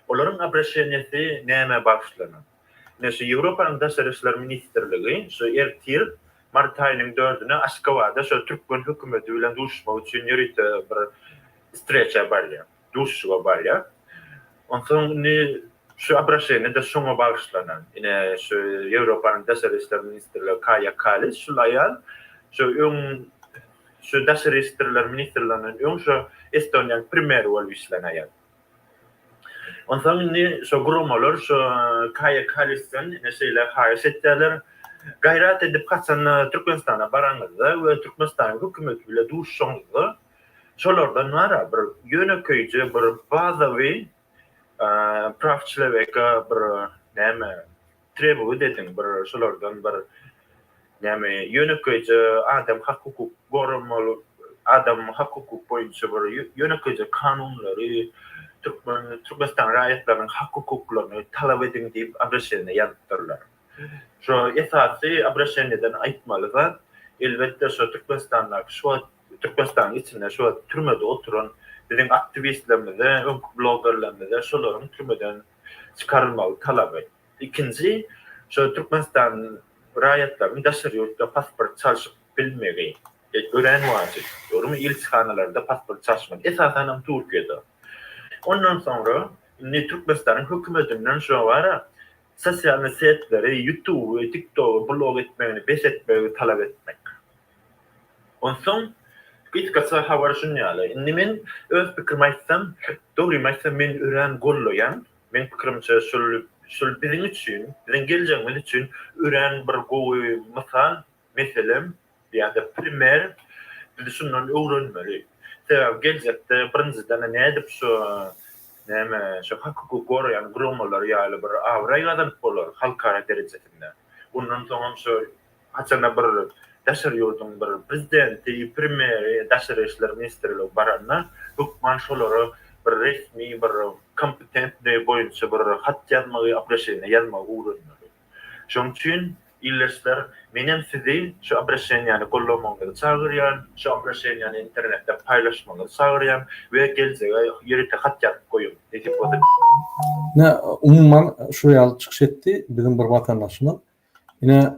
Olaryň abraşenýesi näme bagşlanan? Näşe Ýewropanyň daşary işler ministrligi şu ertir mart aýynyň 4-üne Aşgabatda şu Türkmen hökümeti bilen duşmak üçin ýörite bir streça barýar. Duşuşga barýar. Onsoň şu abraşenýede şoňa bagşlanan. Ine şu Ýewropanyň daşary işler ministrligi Kaja Kallas şu aýal şu daşary işler ministrliginiň şu Estoniýanyň primer bolup işlenýär. Onsoň şu gurulmalar şu Kaja Kallas'dan näşeler haýat etdiler. Gayret edip kaçan Türkmenistana baraňyzda we Türkmenistan hökümeti bilen duşuşaňyzda şolardan nara bir ýöneköýje bir bazawy pravçylykka bir näme trebu dedim bir şolardan bir näme ýöneköýje adam hak hukuk gormaly adam hak hukuk boýunça bir ýöneköýje kanunlary Türkmenistan raýatlarynyň hak hukuklaryny talap edin diýip abraşenýa ýazdylar. Şu esasy abraşenýeden aýtmaly zat elbetde şu Türkmenistan içinde şu türmede oturan bizim aktivistlerimize, bloggerlerimize şolaryň türmeden çıkarılmaly talap etdi. İkinci, şu Türkmenistan raýatlarynyň daşary ýurtda pasport çalyşyp bilmegi, ören wajyp. Ýörumy ilçhanalarda pasport çalyşmak esasen Türkiýede. Ondan sonra Türkmenistan'ın hökümetinden şu var sosyal setleri, YouTube, TikTok, blog etmegini, besetmegini talap etmek. Ondan kıskasa habar şunu ýaly. Men öz pikirimi aýtsam, dogry aýtsam men ören golloýan, men pikirimçe şol biziň üçin, biziň geleceğimiz üçin ören bir gowy mysal, meselem, ýa-da primer biz şundan öwrenmeli. Sebäp gelecekde birinciden nädip şu näme şu hak hukuk goraýan gurulmalar ýaly bir awraýadan bolar halkara derejesinde. Ondan soň şu haçana bir daşary ýurduň bir prezidenti, primeri, daşary işler ministrligi baranna hukman şolary bir resmi, bir kompetentli boýunça bir hat ýazmagy, abraşenýa ýazmagy öwrenmeli. Şoň üçin illeşler menem sizi şu abraşenýany gollamaňyzy çagyrýan, şu abraşenýany internetde paýlaşmaňyzy çagyrýan we geljege ýerite hat ýazyp goýun. Diýip boldy. Ne umumman şu ýaly çykyş etdi bizim bir vatandaşymyz. Ine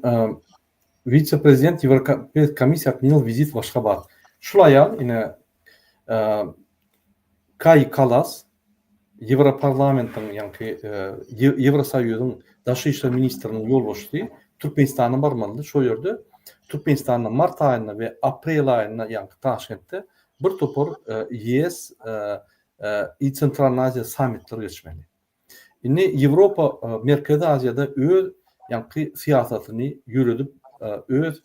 vice-prezident Ýewropa komissiýa atmanyl vizit w Aşgabat. Şu aýal ine Kaja Kallas Ýewroparlamentyň ýa-ni Ýewrosoýuzyň daşary işler ministriniň ýolbaşçysy Türkmenistana barmaly. Şo ýerde Türkmenistanyň mart aýyna we aprel aýyna ýa-ni Taşkentde bir topar YS Central Asya sammitleri geçmeli. Indi Ýewropa Merkezi Asyada öz ýanky siýasatyny ýürüdip öz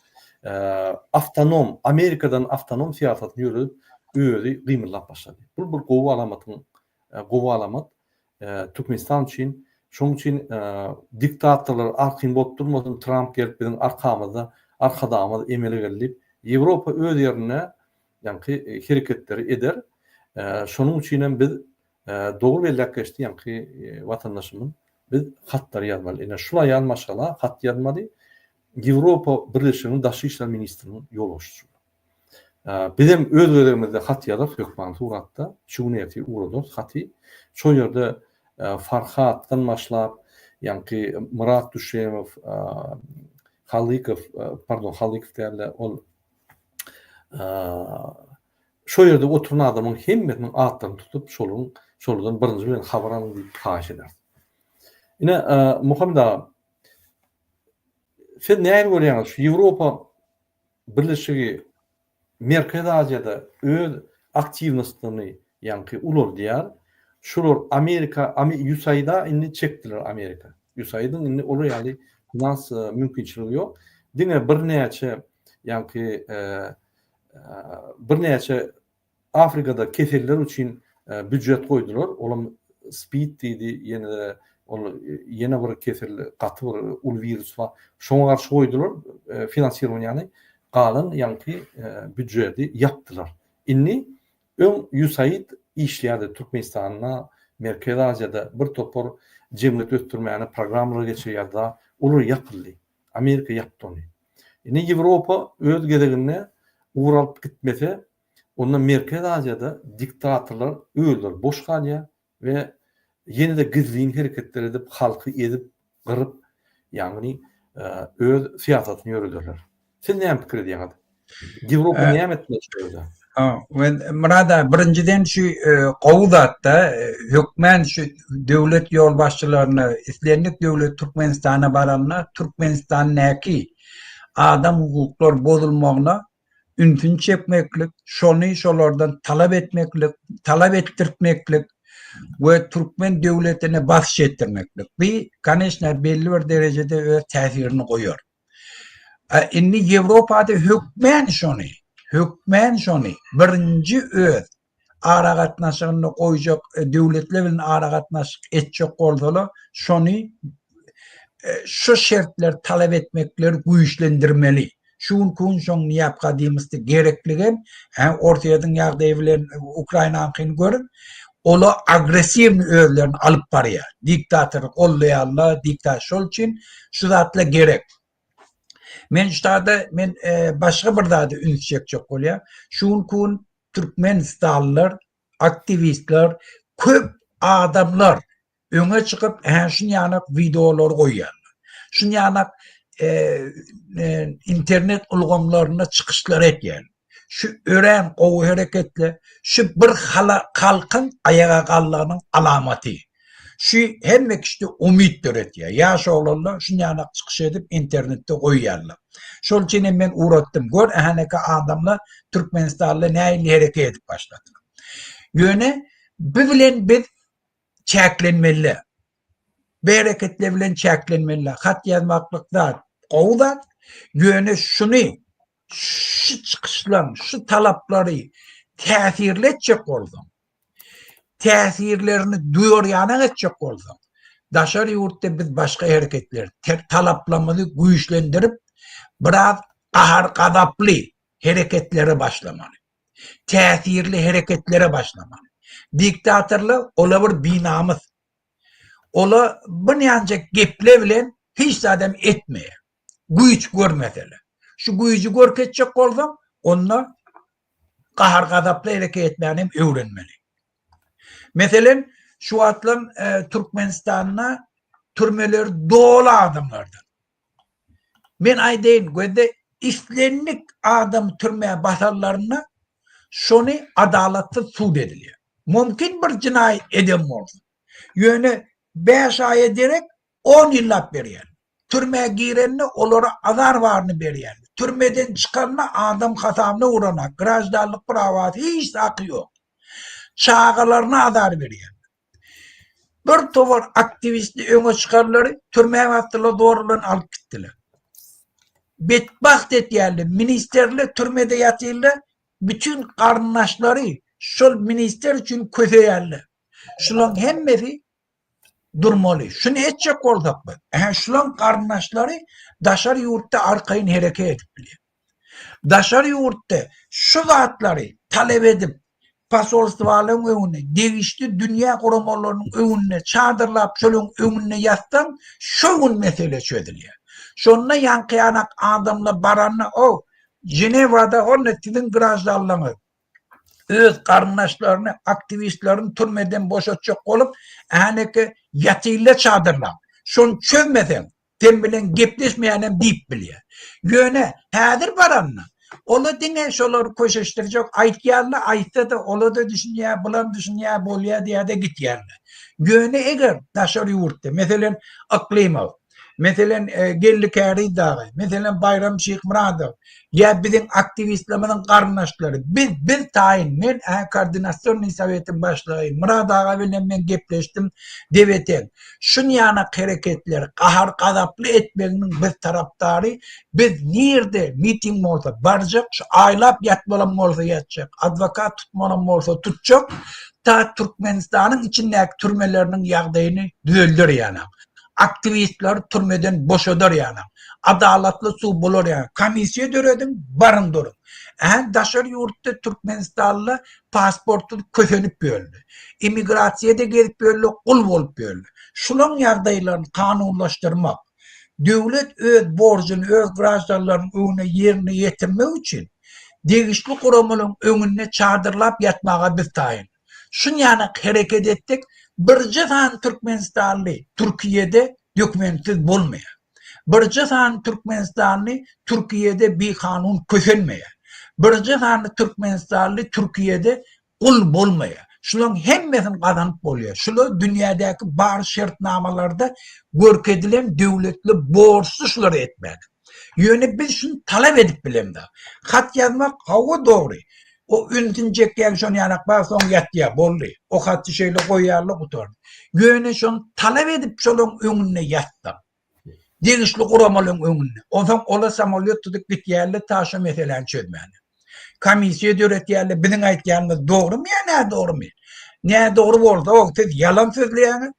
awtonom Amerikadan awtonom siýasatyny ýürüdip özü gymylap başlady. Bu bir gowy alamat Türkmenistan üçin. Şoň üçin diktatorlar arqyn bolup durmasyn, Trump gelip biziň arkadamyza emele gelip Ýewropa öz ýerine ýanky hereketleri eder. Şonuň üçin biz doğru bellek geçti ýanky watandaşymyň biz hatlar ýazmaly. Ene şula ýazmaşala hat ýazmaly. Ýewropa Birleşiginiň daşy işler ministriniň ýolbaşçysy. Bizim öz-özümizde hat ýazyp hökümet suratda şuňety uradyk haty. Şo ýerde Farhatdan başlap ýanky Murat Düşemow, Halykov derler ol şo ýerde oturan adamyň hemmetiniň atlaryny tutup şoldan birinji bilen habar alyp diýip taş eder. Ine Muhammed ağa sen näme görýäňiz? Ýewropa Birleşigi Merkezi Asyada öz aktivnostlaryny ýanky ulur diýär. Şular Amerika USAID'a indi çekdiler Amerika. USAID'ın indi olur ýaly finans mümkinçiligi ýok. Diňe bir näçe Afrikada keseller üçin büdjet goýdular. Olam speed diýdi, ýene bir kesel gaty bir ul virus var. Şoňa garşy goýdular finansiýerowany galan ýanky büdjeti ýapdylar. Indi USAID işlerde Türkmenistan'a, Merkezi Asya'da bir topor cemiyet öttürmeyene programları geçirýärdi, olur yapıldy. Amerika yapdy onu. Ine Ýewropa öz gelegine uğralıp gitmese, ondan Merkezi Asya'da diktatorlar öldür, boş kalýar ve yine de gizliň hereketler edip, halky edip, gırıp, yani öz siýasatyny ýürüdürler. Sen näme pikir edýäň? Ýewropa näme etmeli? Murada birinciden şu qowdatda hökmen şu döwlet ýolbaşçylaryny islendik döwlet Türkmenistana baranlar Türkmenistanyňky adam hukuklar bozulmagyna üntün çekmeklik, şolardan talap ettirmeklik we Türkmen döwletine basyş ettirmeklik. Bir kanişler belli bir derecede öz täsirini goýar. Indi Ýewropada hökmen şonu birinci öz ara gatnaşygyny goýjak döwletler bilen ara gatnaşyk etjek bolsalar şonu şu şertler talep etmekler güýçlendirmeli. Şoň ýapga diýmizde gerekligi ortaýadan ýagdaý bilen Ukraina amkyny görüp ola agresiw özlerini alyp barýar. Diktator gollaýarlar, diktator üçin şu zatla gerek. Men başga bir zady ünitjek bolýar. Şoň Türkmenistanlylar, aktivistler, köp adamlar öňe çykyp şuň ýanak videolar goýýarlar. Şuň ýanak internet ulgamlaryna çykyşlar etýär. Şu ören gowy hereketler, şu bir halkyn ayağa gallygynyň alamaty. Şu hemme kişi umid döretýär. Ýaş oglanlar şuň ýanak çykyş edip internetde goýýarlar. Şol üçin men uğratdım. Gör ähäneki adamlar Türkmenistanly näýe hereket edip başladylar. Ýöne bilen biz çäklenmeli. Bereketler bilen çäklenmeli. Hat ýazmaklykda gowdat ýöne şuny şu çykyşlar, şu talaplary täsirletjek boldum. Täsirlerini duýarýana etjek boldum. Daşary ýurtda biz başga hereketler, talaplamady güýçlendirip biraz ahar gadaply hereketlere başlamaly. Täsirli hereketlere başlamaly. Diktatorlar ola bir binamız. Ola bunu ancak geple bilen hiç adam etmeýär. Güýç görmeseler. Şu güýçi görketjek bolsam, onlar ahar gadaply hereket etmäni öwrenmeli. Meselen şu atlan Türkmenistan'na türmeler dolu adamlardan. Men aýdaýyn göde islenlik adam türmeye basarlarına şonu adalatly sud edilýär. Mümkin bir cinaýet edem bolsa. Ýöne 5 ay ederek 10 ýyllap berýär. Türmeye girenine olara azar barny berýär. Türmeden çıkanına adam hatamına uğranak. Grajdarlyk prawaty hiç haky ýok. çağalarına adar veriyor. Bir tovar aktivistli öňe çıkarları türmeye attılar, doğrulan alıp gittiler. Betbaht etýärler, ministerler türmede yatýarlar, bütün karnaşları şol minister üçün köpeýärler. Şulan hemmesi durmaly. Şunu etjek bolsak mı? Şulan karnaşları daşar yurtda arkaýyn hereket edip bilýär. Daşar yurtda şu zatları talep edip pasolstwalyň öňüne, degişli dünýä guramalarının öňüne çadırlap şolun öňüne ýatsan, şoň mesele çözülýär. Şonna ýankyýanak adamla baranna o Cenevada hornetinin grajdallaryny öz karnaşlaryny, aktivistlerini türmeden boşatjak bolup, ähneki ýatyrla çadırlap. Şonu çözmesen, sen bilen gepleşmeýänem diýip bilýär. Ýöne häzir baranna ola diňe şolar köşeşdirjek aýtýarlar, aýtsa da ola da düşünýär, bulan düşünýär, bolýar diýär-de gitýärler. Ýöne eger daşary ýurtda, meselen Aklimov, meselen Gellikäri dagy, meselen Bayram Şyk Muradov, ya bizim aktivistlerimizin karnaşları, biz tayin, men koordinasyon sovetin başlayı, Murad ağa bilen men gepleştim, deveten, şun yanak hareketleri, kahar kadaplı etmenin biz taraftarı, biz nerede miting olsa baracak, aylap yatmalan olsa yatacak, advokat tutmalan olsa tutacak, ta Türkmenistan'ın içindeki türmelerinin yağdayını düzeldir yani. Aktivistler türmeden boşadır yani. Adalatlı su bulur yani. Komisiye döredin, barın durun. Daşar yurtta Türkmenistanlı pasportu köşenip böldü. İmigrasiyede gelip böldü, kul bolup böldü. Şulan yardaylarını kanunlaştırmak, devlet öz borcunu, öz grajdarların önüne yerini yetirmek için degişli kurumunun önüne çadırlap yatmağa biz tayin. Şun yani hareket ettik, bir cıhan Türkmenistanlı Türkiye'de dokumentsiz bulmaya. Bir cıhan Türkmenistanlı Türkiye'de bir kanun köşenmeye. Bir cıhan Türkmenistanlı Türkiye'de kul bulmaya. Şunun hemmesini kazanıp oluyor. Şunu dünyadaki bar şartnamalarda görkedilen devletli borçlu şuları etmeli. Yöne biz şunu talep edip bilem de. Hat yazmak hava doğru. O üntinecek yani şunu yanak var son yatya bollu. O hatı şeyle koyarlı kutur. Yöne şunu talep edip şunun önüne yattım. Degişli kuramalın önüne. O zaman olasam oluyor tutup git yerle taşı meselen çözmeni. Komisiye döret yerle bizim ait yanınız doğru mu ya ne doğru mu? Ne doğru olsa o siz yalan sözleyenin.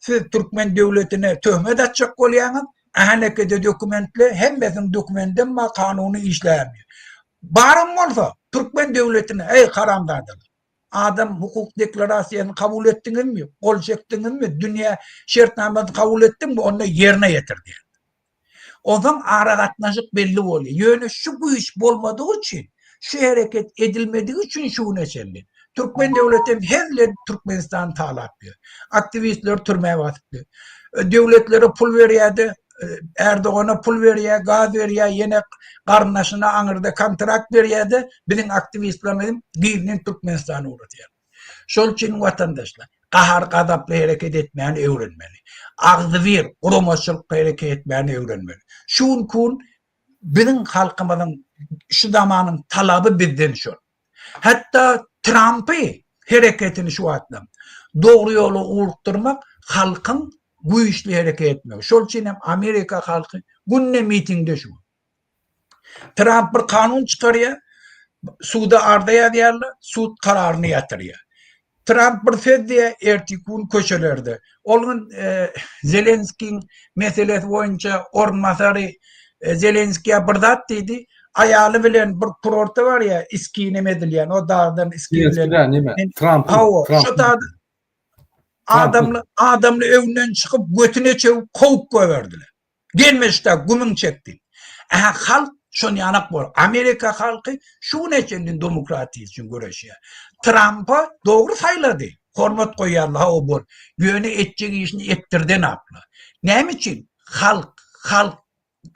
Siz Türkmen devletine töhmet atacak olayanın. Ahanekede dokumentle hem bizim dokumenten ma kanunu işleyemiyor. Barın olsa Türkmen devletine ey karamdardır. Adam hukuk deklarasyonu kabul ettiniz mi? Kol çektiniz mi? Dünya şartnamesini kabul ettin mi? Onu yerine getirdi. O zaman arakatnaşık belli oluyor. Yönü şu bu iş olmadığı için, şu hareket edilmediği için şu neçelli. Türkmen devleti hemle Türkmenistan talaplıyor. Aktivistler türmeye basıklıyor. Devletlere pul veriyordu. Erdoğan'a pul veriyor, gaz veriyor, yine karnaşına anırda kontrakt veriyordu. Bizim aktivistlerimizin giyinin Türkmenistan'a uğratıyor. Şol için vatandaşlar kahar kadaplı hareket etmeyeni öğrenmeli. Ağzı bir, kurumaçılık hareket etmeyeni öğrenmeli. Şun kun bizim halkımızın şu zamanın talabı bizden şu. Hatta Trump'ı hareketini şu atlam. Doğru yolu uğurtturmak halkın bu işle hareket etmiyor. Şol için Amerika halkı günne mitingde şu. Trump bir kanun çıkarıyor. Suda ardaya diyorlar. Sud kararını yatırıyor. Trump bir söz diye ertikun köşelerde. Onun Zelenski'nin meselesi boyunca ormasarı Zelenski'ye birdat dedi. Ayalı bilen bir kurorta var ya iskinem edilen o dağdan iskinem. Trump'ın. Adamlı evinden çıkıp götüne çevip kovup koyverdiler. Gelmeşte gümün çekti. Halk şunu yanak var. Amerika halkı şu neçenin demokrati için görüşüyor. Trump'a doğru sayladı. Hormat koyarlar o bol. Yöne edecek işini ettirdi ne yapla. Ne için? Halk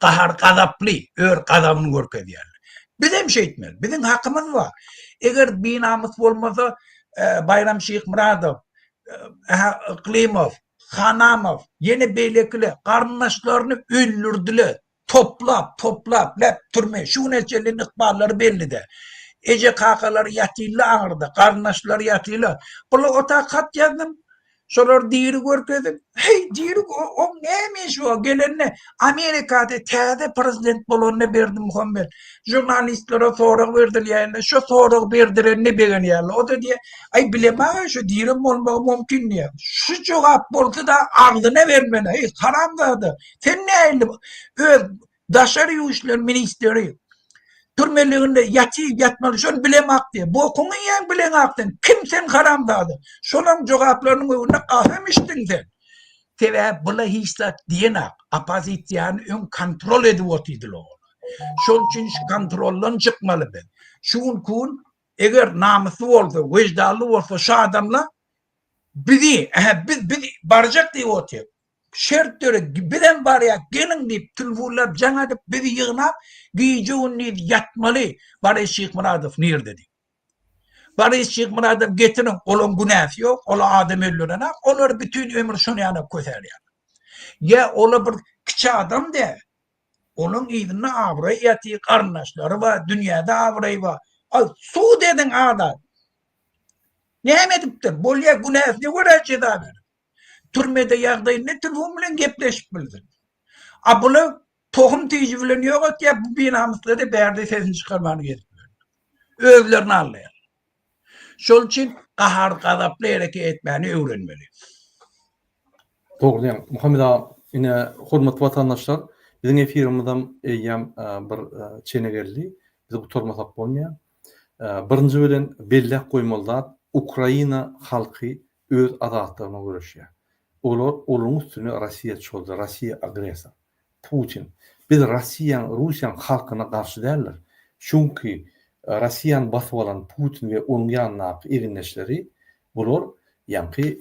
kahar kadaplı, ör kadamını görk ediyorlar. Bizim şey etmez. Bizim hakkımız var. Eğer bir namus olmasa Bayram Şyk Muradov, Aklimov, Hanamov, yine beylekli karnaşlarını öldürdüler. Toplap, türme, şu neçelinin ikbalları belli de. Ece kakalar yatıyla ağırda, karnaşlar yatıyla. Bula ota kat yazdım. Solar diri görkedim. Hey diri o neymiş o gelenine Amerika'da teyze prezident bolonne berdi Muhammed. Jurnalistlere sorak verdi yani. Şu sorak verdirenni begen yani. O da diye ay bilemem şu dirim olmak mümkün ya. Şu cevap bolsa da ardına vermene. Hey haram da. Sen ne elli? Öz Dışarı İşler Ministeri türmeliğinde yatmalı şunu bilemek diye. Bu okunun yan bilemektin. Kimsen haram dadı. Şunun cevaplarının önüne kahvemiştin sen. Ve bula hislat diyenek apozisyon ön kontrol ediyordu. Şunun için kontrolden çıkmalı ben. Şun kun eğer namusu olsa, vicdanlı olsa şu adamla bizi baracak diye otuyor. Şertleri bilen var ya gelin deyip tülfurlar cana deyip bizi yığına giyeceğin neydi yatmalı. Bari Şeyh Muradov nir dedi. Bari Şeyh Muradov getirin olan günahı yok. Olan adam ölürene. Onlar bütün ömür şunu yanıp köter yani. Ya ola bir küçük adam de onun idine avrayı yatıyı karnaşları var. Dünyada avrayı var. Su dedin adam. Ne emediptir? Bolya günahı ne uğraşacak abi? Türmede yağdayın ne telefon bilen gepleşip bildin. Abula tohum teyci bilen yok ya bu binamızları berde sesini çıkarmanı gerekiyor. Övlerini anlayalım. Şol için kahar gazaplı hareket etmeni öğrenmeli. Doğru yani. Muhammed ağa yine hürmetli vatandaşlar bizim efirimizden eyyam bir çene geldi. Biz bu tormasak bolmayan. Birinci bilen bellek koymalılar Ukrayna halkı öz adatlarına görüşüyor. Onun üstüne Rusya çoldu. Rusya agresor. Putin. Biz Rusya'nın halkına karşı derler. Çünkü Rusya'nın basıp olan Putin ve onun yanına erinleşleri bunlar yani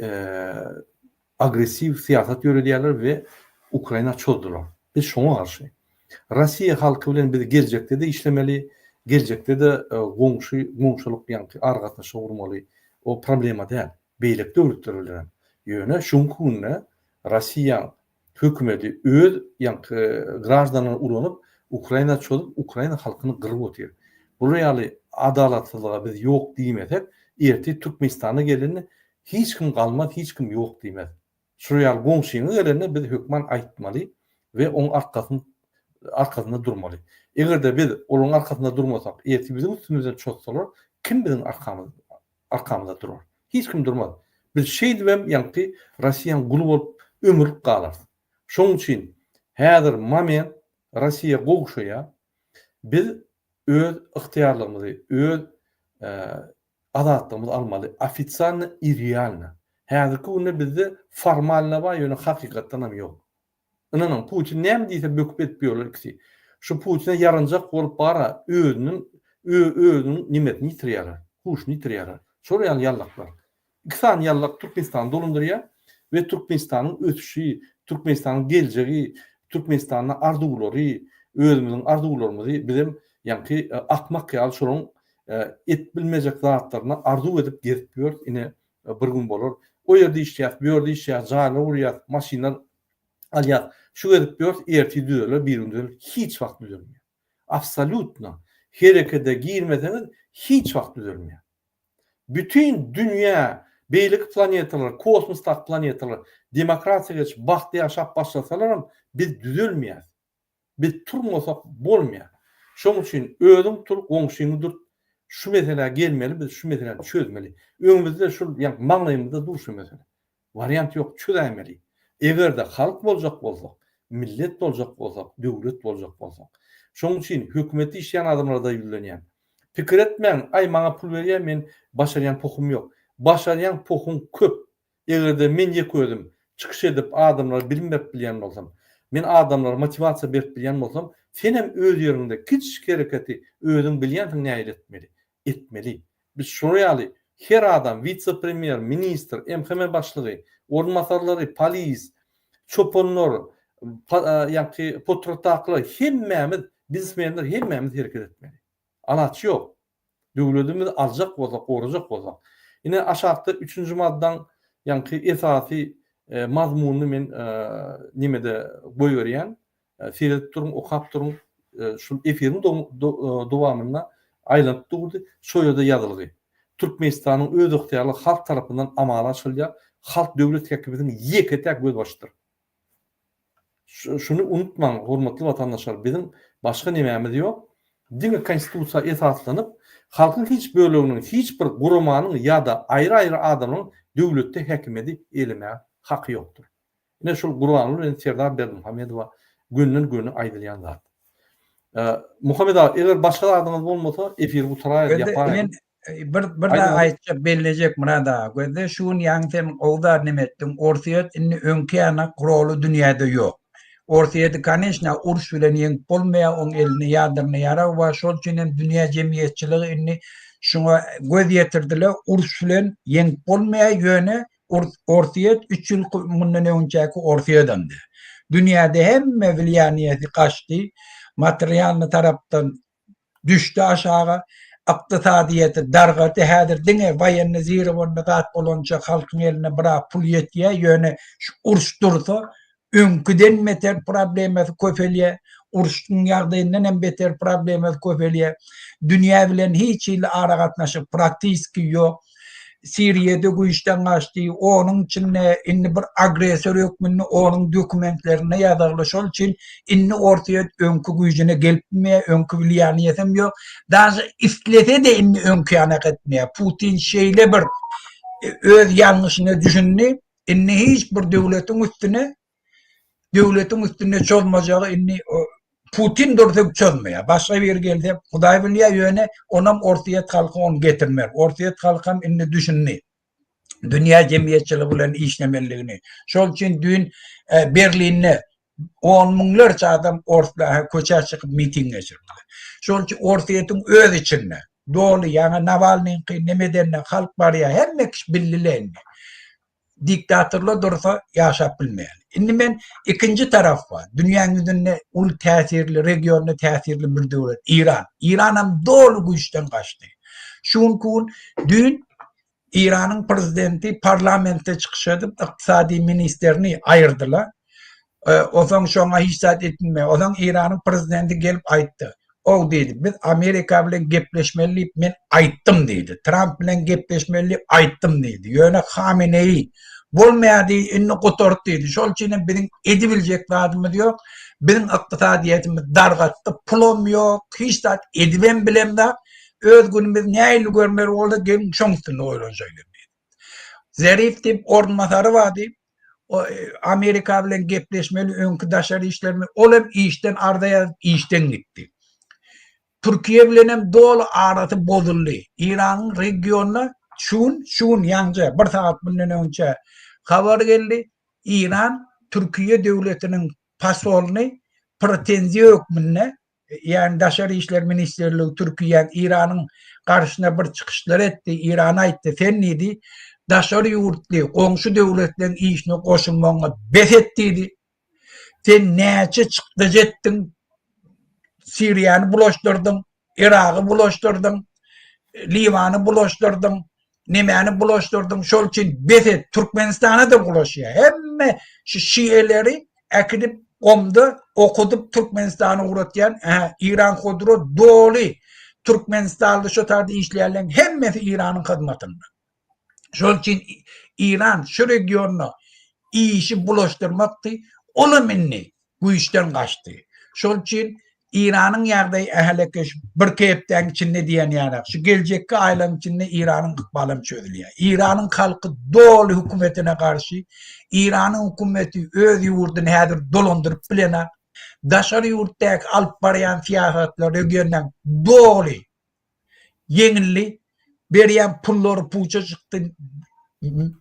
agresif siyaset yürüdüler ve Ukrayna çoldular. Biz şuna karşı. Rusya halkı bilen biz gelecekte de işlemeli, gelecekte de komşuluk yani argatına şovurmalı. O problema değil. Beylikte örüktürülür. Yöne şunkunne Rusya hükümeti öz yani gражданına ulanıp Ukrayna çolup Ukrayna halkını kırıp otuyor. Bu reali adaletliğe biz yok diyemedik. Erti Türkmenistan'a geleni hiç kim kalmadı, hiç kim yok diyemez. Şuraya komşunun geleni biz hükmen aytmalı ve onun arkasında durmalı. Eğer de biz onun arkasında durmasak, erti bizim üstümüzden çotsalar, kim bizim arkamızda durur? Hiç kim durmaz. Biz şey diyem yani Rusya'nın gulu olup ömürlük kalır. Şunun için hazır moment Rusya qoğuşuya biz öz ihtiyarlığımızı, öz adatlığımızı almalı. Ofitsialni и реально. Hazırki günde bizde formalna var yönü hakikatten hem yok. İnanın Putin ne mi deyse böküp etmiyorlar ki. Şu Putin'e yarıncak olup bara özünün nimetini yitiriyorlar. Huşunu yitiriyorlar. Sonra yallaklar. İksan yallak Türkmenistan dolunduruyor ve Türkmenistan'ın ötüşü, Türkmenistan'ın geleceği, Türkmenistan'ın arduguları, özümüzün ardugularımızı bizim yani akmak yal şunun et bilmeyecek zatlarına ardu edip getiriyor yine bir gün olur. O yerde işleyat, bir yerde işleyat, zahane uğrayat, maşinler aliyat. Şu edip diyor, erti düzülür, bir gün düzülür. Hiç vakit düzülmüyor. Absolutno. Harekete girmeseniz hiç vakit düzülmüyor. Bütün dünya, beylik planetalar, kosmostak planetalar, demokrasiya geçip baktı yaşap başlasalar biz düzülmeyiz. Biz turmasak bolmuyor. Şunun için ödüm tur, komşunu dur. Şu mesele gelmeli, biz şu meseleyi çözmeli. Önümüzde şu yani mağlayımızda dur şu mesele. Varyant yok, çözemeli. Eğer de halk olacak olsak, millet olacak olsak, devlet olacak olsak. Şunun için hükümeti işleyen adamlara da yüzleniyen. Fikir etmeyin, ay bana pul veriyen men başarayan pokum yok. Başarayan pokum köp. Eğer de men yeköydüm, çıkış edip adamları bilinmep bilen olsam, men adamlara motivasiya berip bilen olsam, sen hem öz yerinde küçük hareketi özün bilen ne etmeli? Etmeli. Biz şuraya her adam, vice-premier, minister, MHM başlığı, ormantarları, polis, çoponlar, yani potrotaklar, hemmemiz, biznesmenler hemmemiz hareket etmeli. Alaç yok. Devletimiz alacak olsak, koruyacak olsak. Yine aşağıda 3. maddan yani esası mazmununu men nimede boy veriyen seyredip durun, okap durun, şu efirin devamında aýlanyp durdy. Şo ýerde ýazylgy. Türkmenistanyň öz ygtyýarly halk tarapyndan amala açylýar. Halk döwlet häkimiň ýeketek göz başydyr. Şunu unutmaň, hormatly watandaşlar, bizim başga nämämiz ýok. Diňe konstitusiýa esaslanyp, halkyň hiç böleginiň, hiç bir gurumanyň ýa-da aýry-aýry adamyň döwletde häkimeti elime haky ýokdur. Ine şol Gurbanuly Serdar Berdimuhamedowa günden güni aýdylýan zat. Muhammed abi, eger başga adyňyz bolmasa, efir bu taraýa ýapaýyn. Men bir da aýtjak belejek Murada. Gözde şuň ýaňsem owda nimetdim. Orsiýet inni öňkäne guraly dünýäde ýok. Orsiýet kanişna uruş bilen ýeňip bolmaýar, oň elini ýadyrny ýarar we şol üçin dünýä jemgyýetçiligi inni şuňa göz ýetirdiler. Uruş bilen ýeňip bolmaýar ýöne orsiýet 3 ýyl mundan öňçäki orsiýedandy. Dünýäde hemme wilýaniýeti gaçdy. Materialny tarapdan düşdi aşağı, iqtisadiyeti dargaty, häzir diňe baýanny zirewonda zat bolança halkyň eline bira pul ýetýär, ýöne uruş dursa, öňküden beter problemeti köpelýär, uruşyň ýagdaýyndan hem beter problemeti köpelýär. Dünýä bilen hiç ýyl ara gatnaşyp praktiski ýok. Siriýede güýçden gaçdy, onuň içinde inni bir agresor hökmüni onuň dokumentlerine ýazarly, şol üçin inni ortaýa öňkü güýjüne gelipmeýär, öňkü bilýaniýetem ýok. Daşy islese de inni öňkü ýanak etmeýär. Putin şeýle bir öz ýalňyşyny düşündi, inni hiç bir döwletiň üstüne çözmejegi inni Putin durdup çözmeýär. Başga bir geldi. Hudaý bilýär ýöne onam ortaýa halky onu getirmer. Ortaýa halkam inni düşündi. Dünýä jemgyýetçiligi bilen işlemeligini. Şol üçin dün Berlinne 10 miňlerçe adam ortaýa köçär çykyp miting geçirdi. Şol üçin ortaýatyň öz içinde dolu ýa-da Navalnyňky nemeden halk barýar, hemme kişi bildilendi. Diktatörler dursa yaşap bilmeyen. Şimdi men ikinci taraf var. Dünyanın üzerine ul tesirli, regionlu tesirli bir devlet. İran. İran'ın dolu güçten kaçtı. Şunkun dün İran'ın prezidenti parlamentte çıkış edip iktisadi ministerini ayırdılar. O zaman şuna hiç saat etmeye. O zaman İran'ın prezidenti gelip ayıttı. O dedi, biz Amerika bilen gepleşmeliyip men ayttım dedi. Trump bilen gepleşmeliyip ayttım dedi. Yöne Khamenei bolmaýady, inni gotordy dedi. Şol üçin bizim edibiljek wagtymyz ýok. Bizim iqtisadiyetimiz dargatdy, pulum ýok, hiç zat edibem bilem da öz günümiz näýli görmer boldy, gelin şoňsyny oýlanjak. Zerif dip ornmasary wady. O Amerika bilen gepleşmeli öňkü daşary işlerimi olem işden ardaya işden gitdi. Türkiye bilen hem dolu araty bozuldy. İran'ın regionuna şun ýaňja bir saat bundan önce habar geldi. İran Türkiye devletinin pasolny pretenziýa hökmüne, yani daşary işler ministerligi Türkiýe İran'ın karşısına bir çıkışlar etdi. İran aýtdy, sen nedi? Daşary ýurtly goňşy döwletlerin işine goşulmagyna bes etdi. Sen näçe çykdy jetdiň? Siriýany bulaşdyrdyň, Iragy bulaşdyrdyň, Liwany bulaşdyrdyň, nemäni bulaşdyrdyň. Şol üçin beset Türkmenistana da bulaşýar. Hemme şu şiýeleri äkidip gomdy, okudyp Türkmenistany uratýan, İran hodro doli Türkmenistanly şu tarda işleýärler hemmesi İranyň hyzmatynda. Şol üçin İran şu regiona işi bulaşdyrmakdy, olaminni güýçden gaçdy. Şol üçin İran'ın ýagdaýy ählekeş bir kepden içinde diýen ýarak. Şu geljekki aýlan içinde İran'ın ykbalym çözülýär. İran'ın halky dolu hökümetine karşı, İran'ın hökümeti öz ýurduny häzir dolandyryp bilenär. Daşary ýurtdaky alyp barýan siýasatlar regiondan dolu ýeňilli berýän pullary puça çykdy.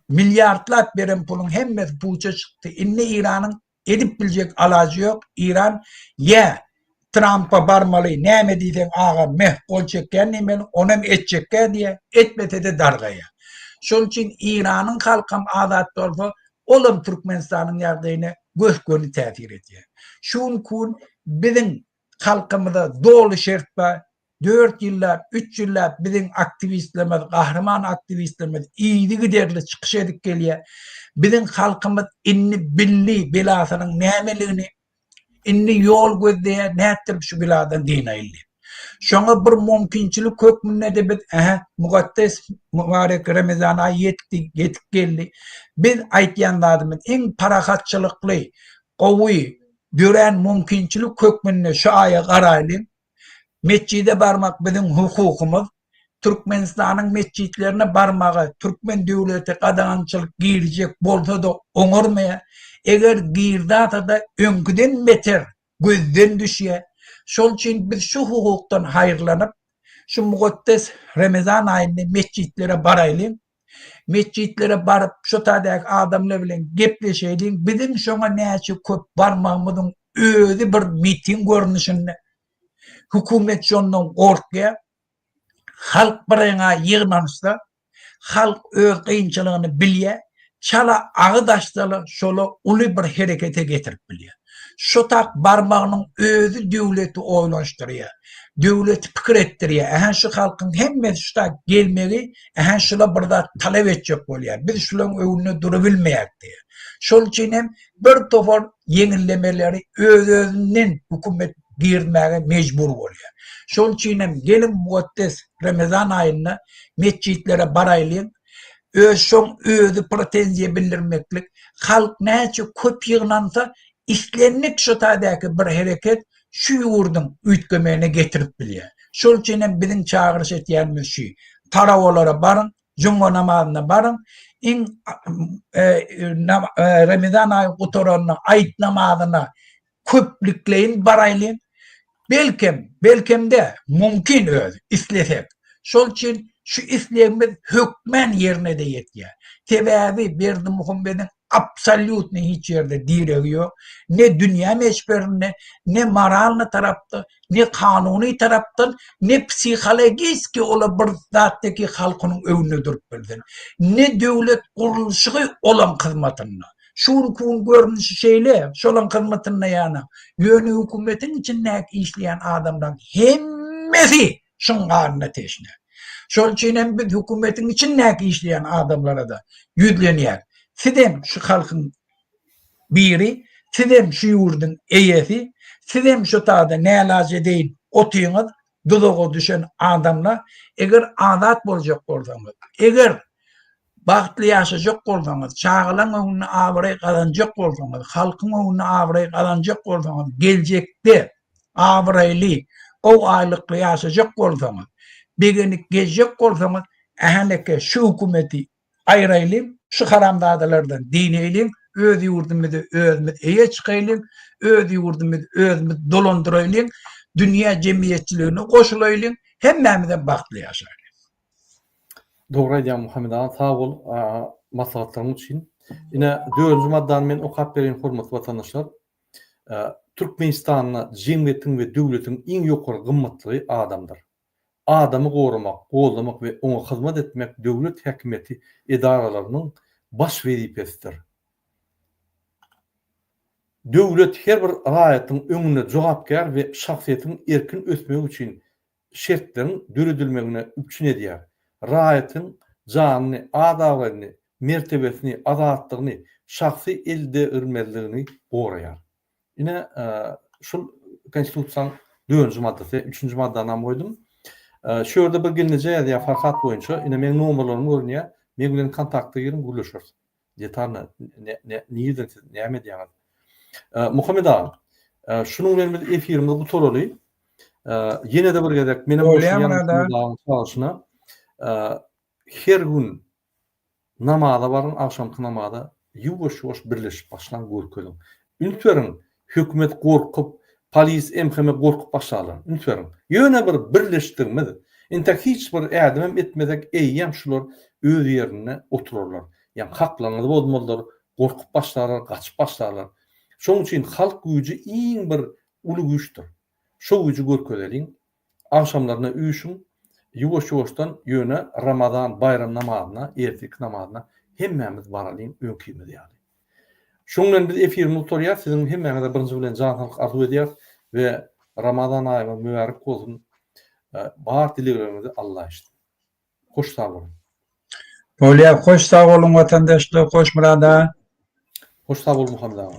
Milyardlap beren pulun hemmesi puça çykdy. Inni İran'ın edip biljek alajy ýok. İran Trump'a barmaly, näme diýsen aga meh gol çekýän men onam etjekkä diýe, etmese de dargaýa. Şol üçin İran'ın halkam azat bolsa, olam Türkmenistanyň ýagdaýyna gösköni täsir etýär. Şunkun bizim halkymyza dolu şert bar. 4 ýyllar, 3 ýyllar bizim aktivistlerimiz, gahrman aktivistlerimiz iýdi giderli çykyş edip gelýär. Bizim halkymyz inni billi belasynyň nämeligini inni yol gözleýär, näetdir şu biladan diýnaýly. Şoňa bir mümkinçilik kökmünde de biz mukaddes mübarek Ramazan ayı yetip geldi. Biz aýtýanlarymyz iň parahatçylykly, gowy, gören mümkinçilik kökmünde şu aýa garaýly. Mescide barmak bizim hukukumuz. Türkmenistanyň mescitlerine barmagy Türkmen döwleti gadançylyk girijek bolsa da oňurmaýar. Eger girdata da öňküden beter gözden düşýär. Şol üçin biz şu hukukdan haýyrlanyp şu mukaddes Ramazan aýynda mescitlere baraýly. Mescitlere barıp şu taýdak adamlar bilen gepleşeýlik. Bizim şoňa näçe köp barmagymyzyň özü bir miting görnüşinde. Hukumet şondan gorkýar. Halk birine yığmanışda, halk öz kıyınçılığını bilýär, çala ağıdaşdalı şola uly bir herekete getirip bilýär. Şu tak barmağının özü döwleti oýlanşdyrýar, döwleti pikir etdirýär. Şu halkyň hemme şu tak gelmegi, şula birda talep etjek bolýar. Biz şularyň öňünde dura bilmeýäk diýär. Şol üçin hem bir topar yeňillemeleri özünden hukumet girmäge mecbur bolýar. Şol üçin hem gelin mukaddes Ramazan aýynda mescitlere baraýly, özü pretenziýa bildirmeklik, halk näçe köp ýygnansa, islenlik şu taýdaky bir hereket şu ýurduň üýtgemegine getirip bilýär. Şol üçin hem biziň çağırış etýänimiz şu, tarawalara barın, juма namazyna barın, Ramazan aýy gutaranyň aýt namazyna köplikleýin baraýly. Belkem de mümkin öz islesek. Şol üçin şu islegimiz hökmen yerine de ýetýär. Sebäbi Berdi Muhammediň absolut hiç yerde diregi ýok. Ne dünýä meşberinde, ne moralny tarapda, ne kanuny tarapdan, ne psixologiski ola bir zatdaky halkynyň öňünde durup berdi. Ne döwlet gurulşy olan hyzmatyna. Şuun kuun görünüşü şeyle, şolan kılmatınla yana, yönü hükümetin içinde işleyen adamdan hemmesi şunlarına teşne. Şol için biz hükümetin içinde işleyen adamlara da yüzleniyek. Sidem şu halkın biri, sidem şu yurdun eyesi, sidem şu taada ne elace değil otuyunuz, duduğa düşen adamla, eğer adat bolacak bolsanız, eğer bahtly ýaşajak bolsaňyz, çağılan öňüne awry gazanjak bolsaňyz, halkyň öňüne awry gazanjak bolsaňyz, geljekde awryly, o aýlykly ýaşajak bolsaňyz, begenik gezjek bolsaňyz, ähänleke şu hukumeti aýraýly, şu haramdadalardan dineýlim, öz ýurdumyzy özümiz eýe çykaýly, öz ýurdumyzy özümiz dolandyraýly, dünýä jemgyýetçiligine goşulaýly, hemmemize bahtly ýaşaýly. Doğru aýdýan Muhammed ağa, sag bol maslahatlaryň üçin. Ine 4-nji maddan men okap beren hormatly watandaşlar, Türkmenistanyň jemgyýetiň we döwletiň iň ýokary gymmatly adamdyr. Adamy gorumak, gollamak we oňa hyzmat etmek döwlet häkimeti edaralarynyň baş wezipesidir. Döwlet her bir raýatyň öňüne jogapkar we şahsiýetiň erkin ösmegi üçin şertlerin dürüdülmegine üçin edýär. Raýatyň janyny, adawatyny, mertebesini, azatlygyny, şahsy elde örmelligini goraýar. Ine şol konstitusiýanyň 4-nji maddasy, 3-nji maddany goýdum. Şu ýerde bir gelneje ýa farkat boýunça ine meniň nomerlerim görünýär. Men bilen kontakta girin, gurlaşýar. Detalny näme diýýär? Muhammed ağa, şunuň bilen biz efirimizde bu toraly. Ýene de bir gezek menim başyna her gün namaza barın, akşamky namaza ýuwaş-ýuwaş birleşip başlan görkelim. Ünitweriň hökümet gorkup, polis emheme gorkup başlalar. Ünitweriň ýöne bir birleşdirmez. Ente hiç bir ädem etmezek eýýem şular öz ýerine oturarlar. Ýani haklanyny bolmalar, gorkup başlarlar, gaçyp başlarlar. Şoň üçin halk güýji iň bir uly güýçdir. Şo güýji görkezeliň, akşamlaryna üýüşüň, ýuwaş-ýuwaşdan ýöne Ramazan bayram namazyna, ertek namazyna hemmemiz baralyň öňkimiz ýaly. Şoň bilen biz efirimizi tutarýar, siziň hemmeňize birinji bilen janlyk arzu edýär we Ramazan aýyna mübarek bolsun. Bar dileglerimizi Allah işitsin. Hoş sag bolun. Bolýar, hoş sag bolun watandaşlar, hoş murada. Hoş sag bol Muhammed ağa.